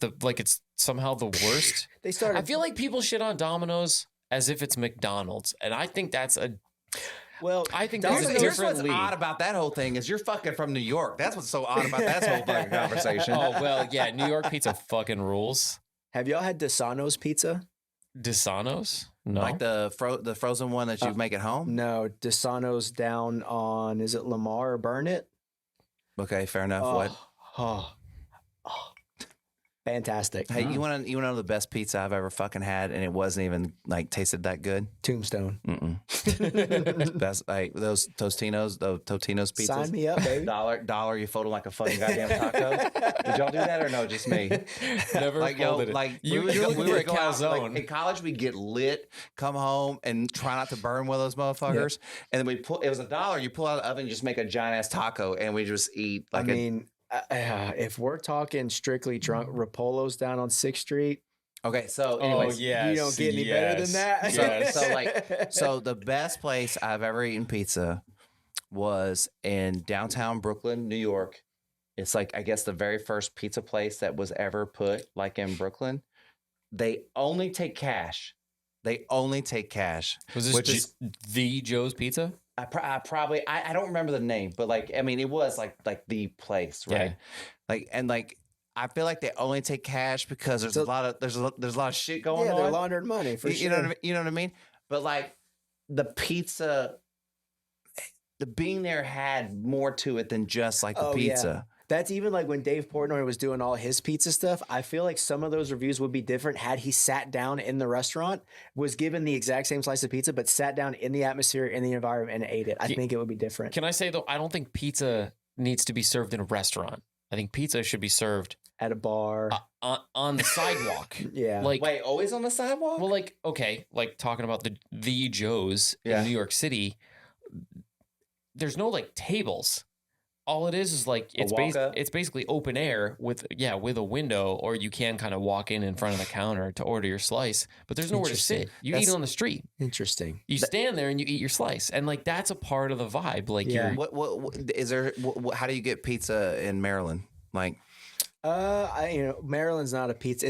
somehow the worst. They started. I feel like people shit on Domino's as if it's McDonald's. And I think that's I think that's a Here's different what's league. odd about that whole thing is you're fucking from New York. That's what's so odd about that whole fucking conversation. Oh, well, yeah. New York pizza fucking rules. Have y'all had Desano's pizza? Desano's? No. Like the frozen one that you make at home? No, Desano's down on, is it Lamar or Burnett? Okay, fair enough. What? Oh, fantastic. Hey, you want to know the best pizza I've ever fucking had, and it wasn't even like tasted that good? Tombstone. Best, like those Totino's pizzas. Sign me up, baby. $1, you fold them like a fucking goddamn taco. Did y'all do that or no? Just me. Never Like folded it. like we were at go out, Calzone. like, in college, we'd get lit, come home, and try not to burn one of those motherfuckers. And then it was $1. You pull out of the oven, and just make a giant ass taco, and we just eat. Like if we're talking strictly drunk, Rapolo's down on 6th Street. Okay, so anyways, you don't get any better than that. So the best place I've ever eaten pizza was in downtown Brooklyn, New York, It's like, I guess the very first pizza place that was ever put like in Brooklyn. They only take cash. Was this which is the Joe's Pizza? I probably I don't remember the name, but like I mean it was like the place, right? Yeah. Like I feel like they only take cash because there's a lot of shit going on. They're laundering money for sure. You know what I mean? But like the pizza, the being there had more to it than just like the pizza. Yeah. That's even like when Dave Portnoy was doing all his pizza stuff. I feel like some of those reviews would be different had he sat down in the restaurant, was given the exact same slice of pizza, but sat down in the atmosphere, in the environment, and ate it. I think it would be different. Can I say, though, I don't think pizza needs to be served in a restaurant. I think pizza should be served at a bar, on the sidewalk. Yeah. Like, wait, always on the sidewalk? Well, like, okay, like talking about the Joe's in New York City, there's no like tables. All it is like it's basically open air with a window, or you can kind of walk in front of the counter to order your slice, but there's nowhere to sit. You eat on the street. Interesting. You stand there and you eat your slice, and like that's a part of the vibe. Like, what is there? How do you get pizza in Maryland? Like, Maryland's not a pizza.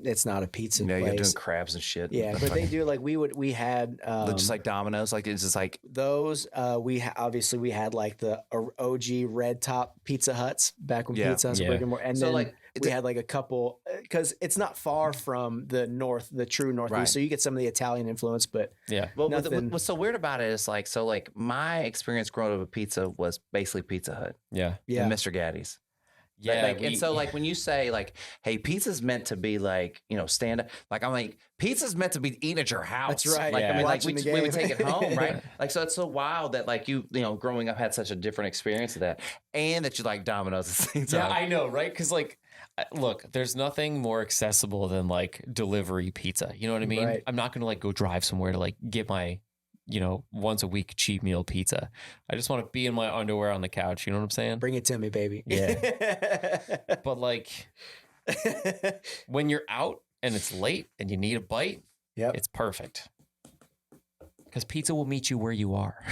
It's not a pizza place. You're doing crabs and shit. Yeah, but they do like we had just like Domino's. Like it's just like those. Obviously we had like the OG red top Pizza Huts back when Pizza Huts were brick and mortar, and so then like we had like a couple because it's not far from the true northeast. Right. So you get some of the Italian influence, but Well, what's so weird about it is like my experience growing up with pizza was basically Pizza Hut. Yeah, and Mr. Gaddy's. Yeah, and so like when you say like, "Hey, pizza's meant to be like stand up," like I'm like, "Pizza's meant to be eaten at your house." That's right. Like I mean, like we would take it home, right? Like so, it's so wild that like you growing up had such a different experience of that, and that you like Domino's at the same time. Yeah, I know, right? Because like, look, there's nothing more accessible than like delivery pizza. You know what I mean? Right. I'm not gonna like go drive somewhere to like get my once a week cheap meal pizza. I just want to be in my underwear on the couch. You know what I'm saying? Bring it to me, baby. Yeah. But like when you're out and it's late and you need a bite, it's perfect. Because pizza will meet you where you are.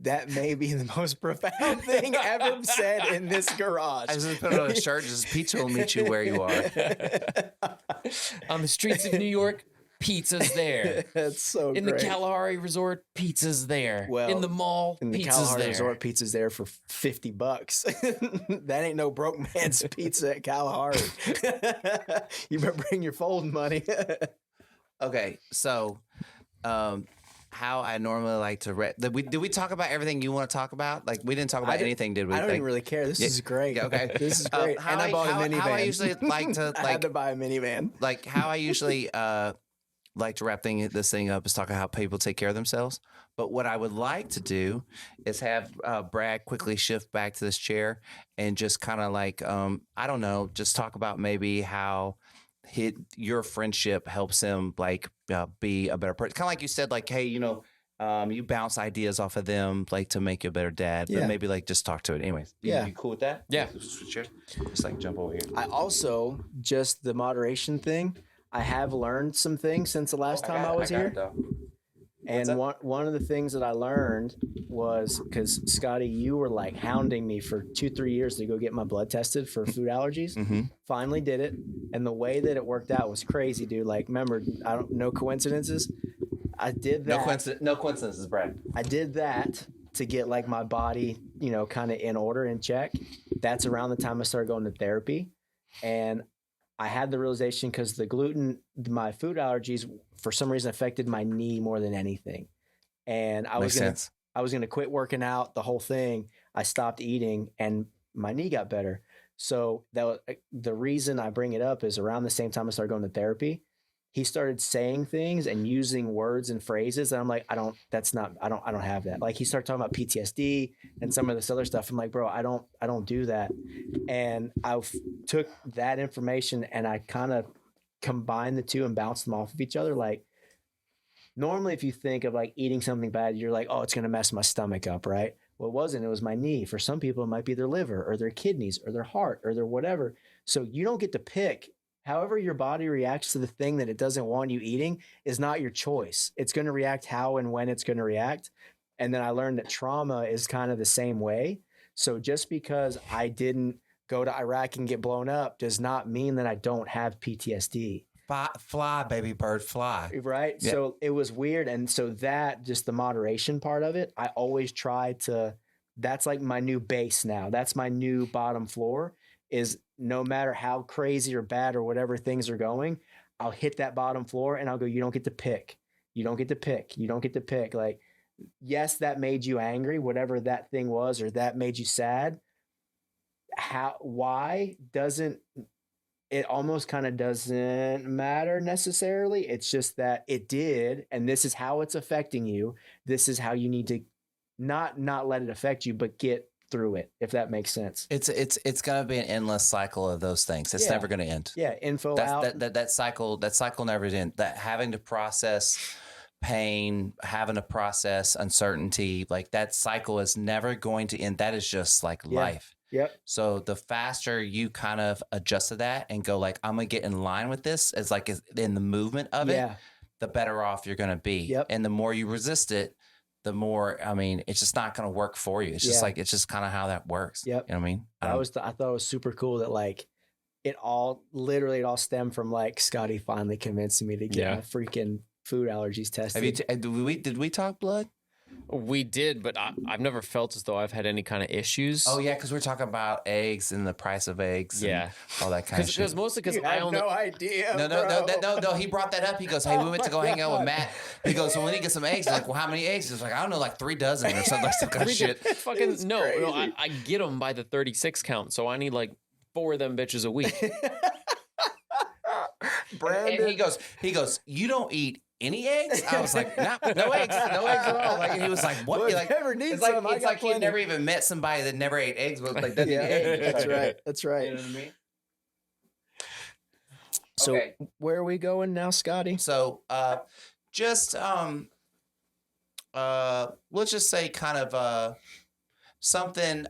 That may be the most profound thing ever said in this garage. I just put it on a shirt. Just pizza will meet you where you are. On the streets of New York, pizza's there. That's so in great. The Kalahari Resort, pizza's there. Well, in the mall, in the pizza's Kalahari there. Resort, pizza's there for $50. That ain't no broke man's pizza at Kalahari. You better bring your folding money. Okay, so how I normally like to did we talk about everything you want to talk about? Like we didn't talk about anything, did we? I don't even really care. This is great. Yeah, okay, this is great. And I bought a minivan. How I usually like to I had to buy a minivan. Like how I usually like to wrap this thing up is talking how people take care of themselves. But what I would like to do is have Brad quickly shift back to this chair and just kind of like I don't know, just talk about maybe how your friendship helps him like be a better person. Kind of like you said, like, hey, you bounce ideas off of them, like to make you a better dad. But maybe like just talk to it. Anyways, you cool with that? Yeah. Cheers. Just like jump over here. I also just the moderation thing. I have learned some things since the last time I was here. And one of the things that I learned was because Scotty, you were like hounding me for 2-3 years to go get my blood tested for food allergies. Mm-hmm. Finally did it. And the way that it worked out was crazy, dude. Like, remember, no coincidences. I did that. No coincidences, Brad. I did that to get like my body, kind of in order and check. That's around the time I started going to therapy. And I had the realization because the gluten, my food allergies, for some reason affected my knee more than anything. And I was going to quit working out, the whole thing. I stopped eating and my knee got better. So that was, the reason I bring it up is around the same time I started going to therapy, he started saying things and using words and phrases. And I'm like, I don't have that. Like he started talking about PTSD and some of this other stuff. I'm like, bro, I don't do that. And I took that information and I kind of combined the two and bounced them off of each other. Like normally if you think of like eating something bad, you're like, oh, it's going to mess my stomach up. Right. Well, it wasn't. It was my knee. For some people, it might be their liver or their kidneys or their heart or their whatever. So you don't get to pick. However your body reacts to the thing that it doesn't want you eating is not your choice. It's going to react how and when it's going to react. And then I learned that trauma is kind of the same way. So just because I didn't go to Iraq and get blown up does not mean that I don't have PTSD. Fly, baby bird, fly. Right. Yeah. So it was weird. And so that, just the moderation part of it, I always try to, that's like my new base now. That's my new bottom floor, is no matter how crazy or bad or whatever things are going, I'll hit that bottom floor and I'll go, you don't get to pick. You don't get to pick. You don't get to pick. Like, yes, that made you angry, whatever that thing was, or that made you sad. Why doesn't it almost kind of doesn't matter necessarily. It's just that it did, and this is how it's affecting you. This is how you need to not let it affect you, but get through it, if that makes sense. It's gonna be an endless cycle of those things. It's never gonna end. Yeah, info out. That cycle never ends. That having to process pain, having to process uncertainty, like that cycle is never going to end. That is just like life. Yep. So the faster you kind of adjust to that and go like, I'm gonna get in line with this as like in the movement of it, the better off you're gonna be. Yep. And the more you resist it, the more, I mean, it's just not gonna work for you. It's just like, it's just kind of how that works. Yep. You know what I mean? I thought it was super cool that like it all stemmed from like Scotty finally convincing me to get my freaking food allergies tested. Did we talk blood? We did, but I've never felt as though I've had any kind of issues. Oh yeah, because we're talking about eggs and the price of eggs. And all that kind of shit. Because mostly because I have no idea. No. He brought that up. He goes, "Hey, we went to go hang out with Matt." He goes, "Well, we need to get some eggs." He's like, "Well, how many eggs?" He's like, "I don't know, like 3 dozen or something like some kind of shit." Fucking no, I get them by the 36 count, so I need like 4 of them bitches a week. Brandon, and he goes, "You don't eat any eggs?" I was like, no eggs at all. Like, he was like, "What?" Well, like, never need it's like, some. it's like he never even met somebody that never ate eggs, but like doesn't eat eggs. That's right. You know what I mean? So Okay. where are we going now, Scotty? So, just let's just say kind of something.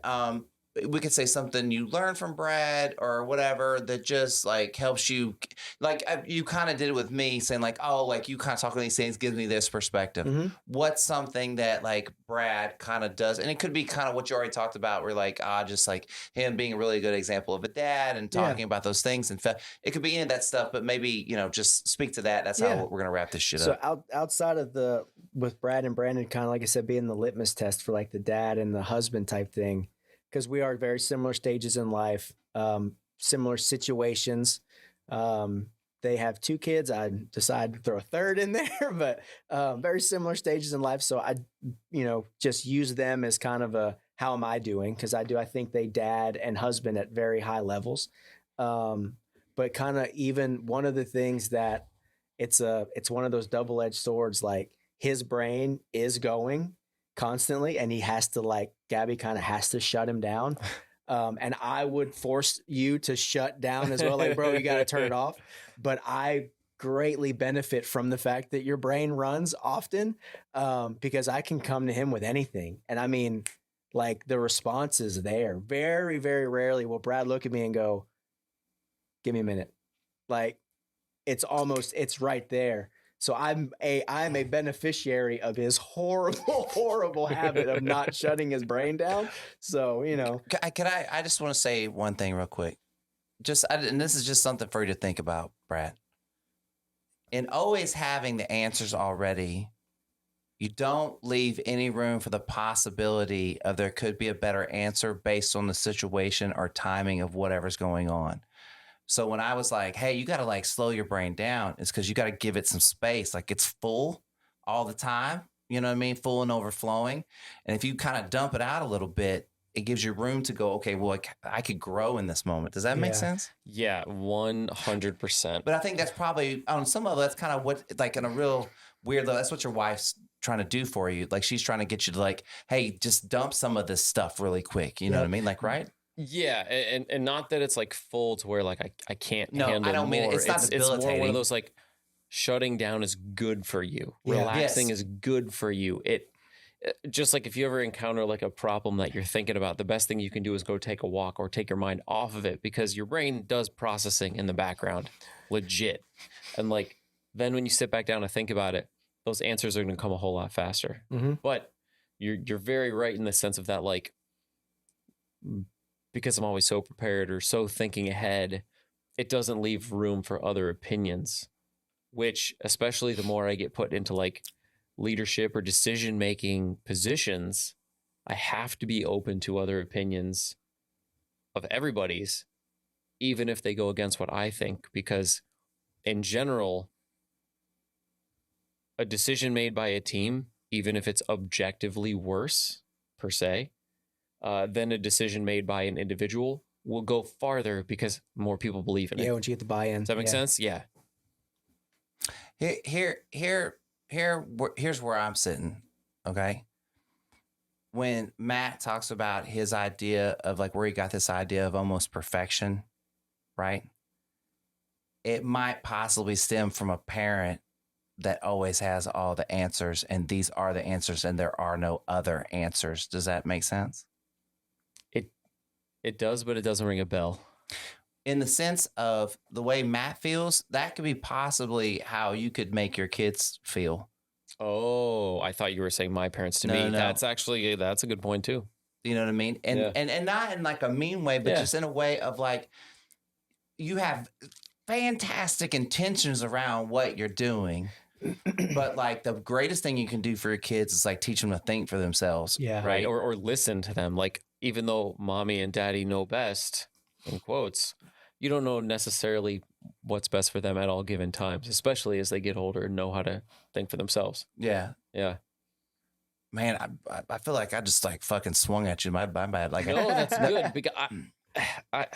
We could say something you learned from Brad or whatever that just like helps you. Like you kind of did it with me, saying like, "Oh, like you kind of talking these things gives me this perspective." Mm-hmm. What's something that like Brad kind of does, and it could be kind of what you already talked about, where like just like him being a really good example of a dad and talking about those things, and it could be any of that stuff. But maybe just speak to that. That's how we're gonna wrap this shit up. So outside of with Brad and Brandon, kind of like I said, being the litmus test for like the dad and the husband type thing. Because we are at very similar stages in life, similar situations. They have 2 kids. I decided to throw a third in there, but very similar stages in life. So I, just use them as kind of a, how am I doing? Because I think they dad and husband at very high levels. But kind of even one of the things that it's one of those double-edged swords, like his brain is going constantly and he has to like, Gabby kind of has to shut him down. And I would force you to shut down as well. Like, bro, you got to turn it off. But I greatly benefit from the fact that your brain runs often, because I can come to him with anything. And I mean, like the response is there. Very, very rarely will Brad look at me and go, "Give me a minute." Like it's right there. So I'm a beneficiary of his horrible habit of not shutting his brain down. So, I just want to say one thing real quick. And this is just something for you to think about, Brad. In always having the answers already, you don't leave any room for the possibility of there could be a better answer based on the situation or timing of whatever's going on. So when I was like, "Hey, you got to like slow your brain down," it's because you got to give it some space. Like it's full all the time. You know what I mean? Full and overflowing. And if you kind of dump it out a little bit, it gives you room to go, okay, well, I could grow in this moment. Does that make sense? Yeah, 100%. But I think that's probably on some level, that's kind of what, like in a real weird level, that's what your wife's trying to do for you. Like she's trying to get you to like, hey, just dump some of this stuff really quick. You know what I mean? Like, right? Yeah, and not that it's like full to where like I can't handle I don't more. mean it's not debilitating. It's more one of those like shutting down is good for you. Yeah. Relaxing is good for you. It just like if you ever encounter like a problem that you're thinking about, the best thing you can do is go take a walk or take your mind off of it, because your brain does processing in the background, legit. And like then when you sit back down and think about it, those answers are going to come a whole lot faster. Mm-hmm. But you're very right in the sense of that, like because I'm always so prepared or so thinking ahead, it doesn't leave room for other opinions, which, especially the more I get put into like leadership or decision-making positions, I have to be open to other opinions of everybody's, even if they go against what I think, because in general, a decision made by a team, even if it's objectively worse per se, than a decision made by an individual, will go farther because more people believe in it. Yeah, once you get the buy-in. Does that make sense? Yeah. Here's where I'm sitting. Okay. When Matt talks about his idea of like where he got this idea of almost perfection, right? It might possibly stem from a parent that always has all the answers, and these are the answers, and there are no other answers. Does that make sense? It does, but it doesn't ring a bell. In the sense of the way Matt feels, that could be possibly how you could make your kids feel. Oh, I thought you were saying my parents to me. No. That's a good point too. You know what I mean? And Yeah. and not in like a mean way, but Yeah. just in a way of like, you have fantastic intentions around what you're doing. But like the greatest thing you can do for your kids is like teach them to think for themselves. Yeah. Right. Or listen to them. Like, even though mommy and daddy know best, in quotes, you don't know necessarily what's best for them at all given times, especially as they get older and know how to think for themselves. Yeah. Yeah. Man, I feel like I just like fucking swung at you. My bad. Like, No, that's good because I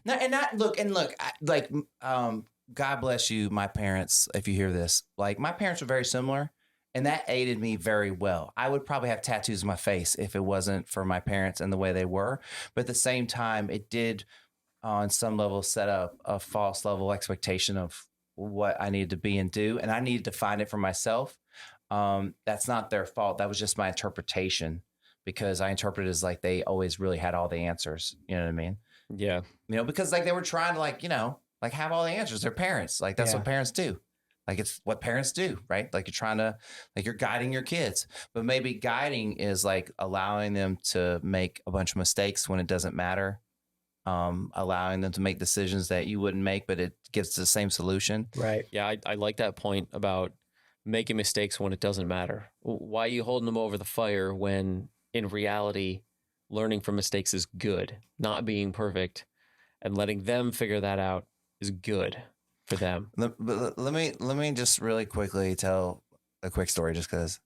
no, and not look, God bless you, my parents. If you hear this, like my parents were very similar, and that aided me very well. I would probably have tattoos on my face if it wasn't for my parents and the way they were. But at the same time, it did, on some level, set up a false level expectation of what I needed to be and do, and I needed to find it for myself. That's not their fault. That was just my interpretation, because I interpreted it as like they always really had all the answers. You know what I mean? yeah. You know, because like they were trying to like, you know, like have all the answers. They're parents. Like that's what parents do. Like it's what parents do, right? Like you're trying to, like you're guiding your kids, but maybe guiding is like allowing them to make a bunch of mistakes when it doesn't matter. Allowing them to make decisions that you wouldn't make, but it gets the same solution. Right. Yeah, I like that point about making mistakes when it doesn't matter. Why are you holding them over the fire when in reality, learning from mistakes is good? Not being perfect and letting them figure that out is good for them. Let me just really quickly tell a quick story, just because.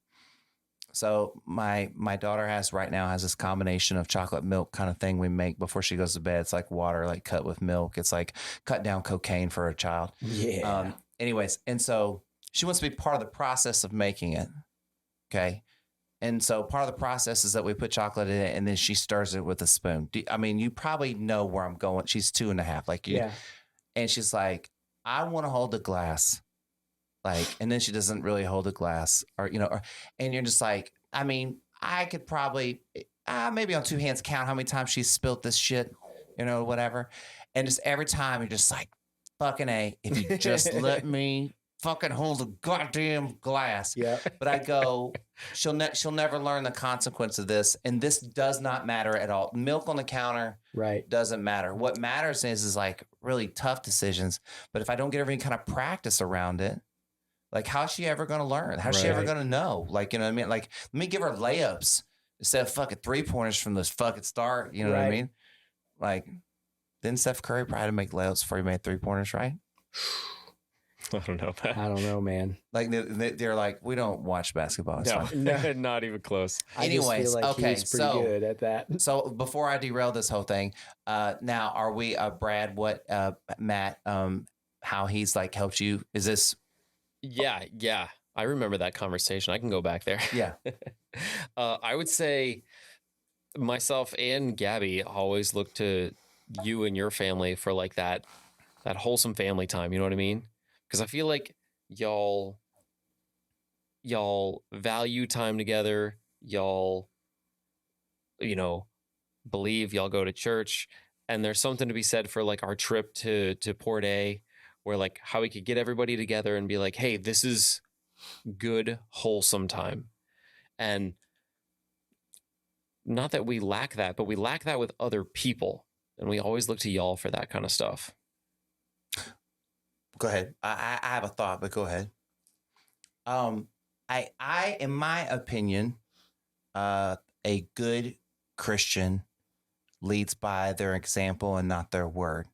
So my daughter has this combination of chocolate milk kind of thing we make before she goes to bed. It's like water, like cut with milk. It's like cut down cocaine for a child. Yeah. Anyways, and so she wants to be part of the process of making it. Okay. And so part of the process is that we put chocolate in it and then she stirs it with a spoon. I mean, you probably know where I'm going. She's 2.5. Like, Yeah. And she's like, I want to hold the glass. Like, and then she doesn't really hold a glass, or, you know, and you're just like, I mean, I could probably maybe on two hands count how many times she's spilt this shit, you know, whatever. And just every time you're just like, fucking A, if you just let me fucking hold the goddamn glass. Yeah. But I go, she'll never learn the consequence of this. And this does not matter at all. Milk on the counter Right. doesn't matter. What matters is like really tough decisions. But if I don't get every kind of practice around it, like, how's she ever going to learn? How's she ever going to know? Like, you know what I mean? Like, let me give her layups instead of fucking 3-pointers from the fucking start. You know what I mean? Like, didn't Steph Curry probably make layups before he made 3-pointers, right? I don't know. I don't know, man. Like, they're like, we don't watch basketball. It's fine. No, not even close. I just Anyways, feel like okay, he's pretty good at that. So before I derail this whole thing, now are we, Brad, Matt, how he's like helped you? Is this? Yeah. I remember that conversation. I can go back there. Yeah. I would say myself and Gabby always look to you and your family for like that wholesome family time. You know what I mean? Because I feel like y'all value time together. Y'all, you know, believe, y'all go to church, and there's something to be said for like our trip to Port A, where like how we could get everybody together and be like, hey, this is good, wholesome time. And not that we lack that, but we lack that with other people. And we always look to y'all for that kind of stuff. Go ahead. I have a thought, but go ahead. I in my opinion, a good Christian leads by their example and not their word.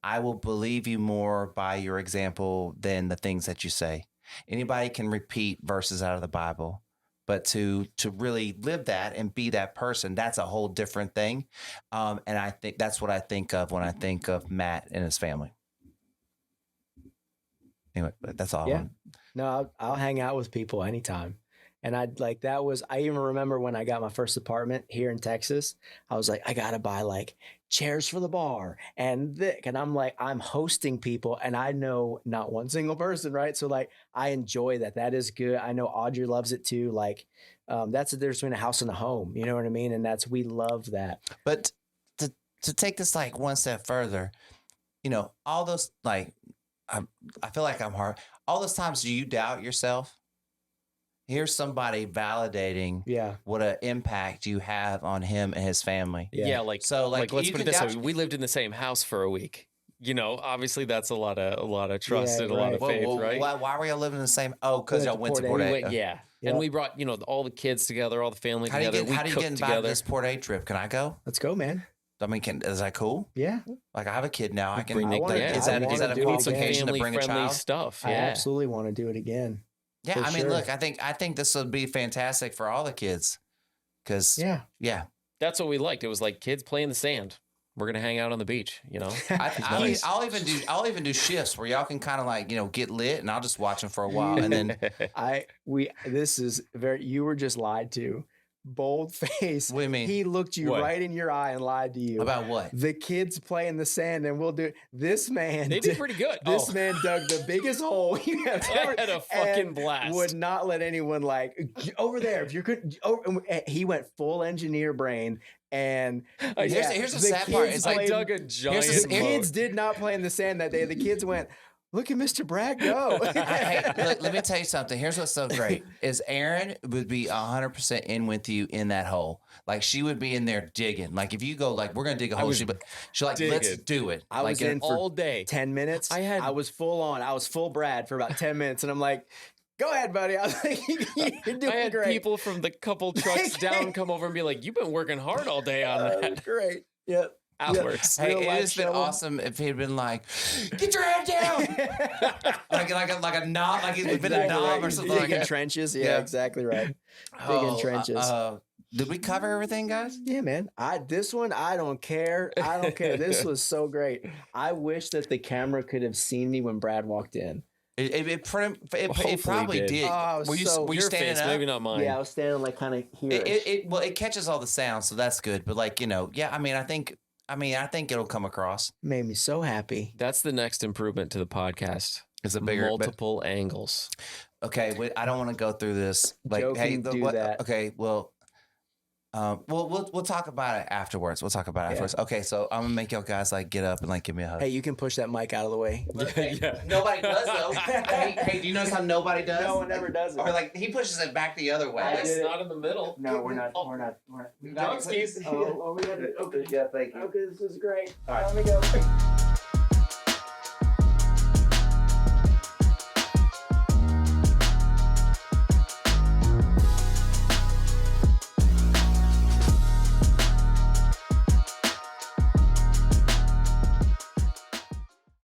I will believe you more by your example than the things that you say. Anybody can repeat verses out of the Bible, but to really live that and be that person, that's a whole different thing. And I think that's what I think of when I think of Matt and his family. Anyway, but that's all. Yeah. No, I'll hang out with people anytime. And I even remember when I got my first apartment here in Texas, I was like, I got to buy like chairs for the bar and I'm like, I'm hosting people and I know not one single person, right? So like, I enjoy that. That is good. I know Audrey loves it too. Like, that's the difference between a house and a home. You know what I mean? And we love that. But to take this like one step further, all those like, I feel like I'm hard. All those times do you doubt yourself? Here's somebody validating what an impact you have on him and his family. Yeah, let's put it this way. We lived in the same house for a week. Obviously that's a lot of trust and a lot of faith, right? Why were y'all living in the same? Oh, because y'all went to Port A. Yeah. Yep. And we brought, all the kids together, all the family together. How do you get invited to this Port A trip? Can I go? Let's go, man. I mean, is that cool? Yeah. Like I have a kid now. I can. Is that a qualification to bring a child? Stuff. Yeah. I absolutely want to do it again. Yeah, I mean, look, I think this would be fantastic for all the kids, because yeah, that's what we liked. It was like kids play in the sand. We're gonna hang out on the beach, I'll even do shifts where y'all can kind of like get lit, and I'll just watch them for a while, and then this is you were just lied to. Bold face. What do you mean? He looked you right in your eye and lied to you. About what? The kids play in the sand and we'll do it. This man. They did pretty good. This man dug the biggest hole you have ever. I had a fucking blast. Would not let anyone like over there. If you could, he went full engineer brain. And here's the sad part. It's I dug a giant. The kids did not play in the sand that day. The kids went, look at Mr. Bragg go. Hey, look, let me tell you something. Here's what's so great is Erin would be 100% in with you in that hole. Like she would be in there digging. Like if you go like, we're going to dig a hole. She's like, let's do it. I was in for all day. 10 minutes. I was full on. I was full Brad for about 10 minutes. And I'm like, go ahead, buddy. I was like, you're doing I had great. People from the couple trucks down come over and be like, you've been working hard all day on that. Great. Yep. Hours. Hey, it has been awesome if he'd been like, get your head down. like a knob, like he's been a knob or something like that. In trenches. Yeah, exactly right. Big in trenches. Did we cover everything, guys? Yeah, man. This one, I don't care. I don't care. This was so great. I wish that the camera could have seen me when Brad walked in. It probably did. Oh, were you standing up? Maybe not mine. Yeah, I was standing like kind of here. It catches all the sounds, so that's good. But like I think it'll come across. Made me so happy. That's the next improvement to the podcast. It's a bigger multiple angles. Okay, wait, I don't want to go through this. Like, Joe hey, can do that. Okay, well, we'll talk about it afterwards. Okay, so I'm gonna make y'all guys like get up and like give me a hug. Hey, you can push that mic out of the way. Yeah. Nobody does though. hey, do you notice how nobody does? No one ever does it. Or like he pushes it back the other way. It's not in the middle. No, we're not. Drumskis. We got it. Okay, yeah, thank you. Okay, this is great. All right, let me go.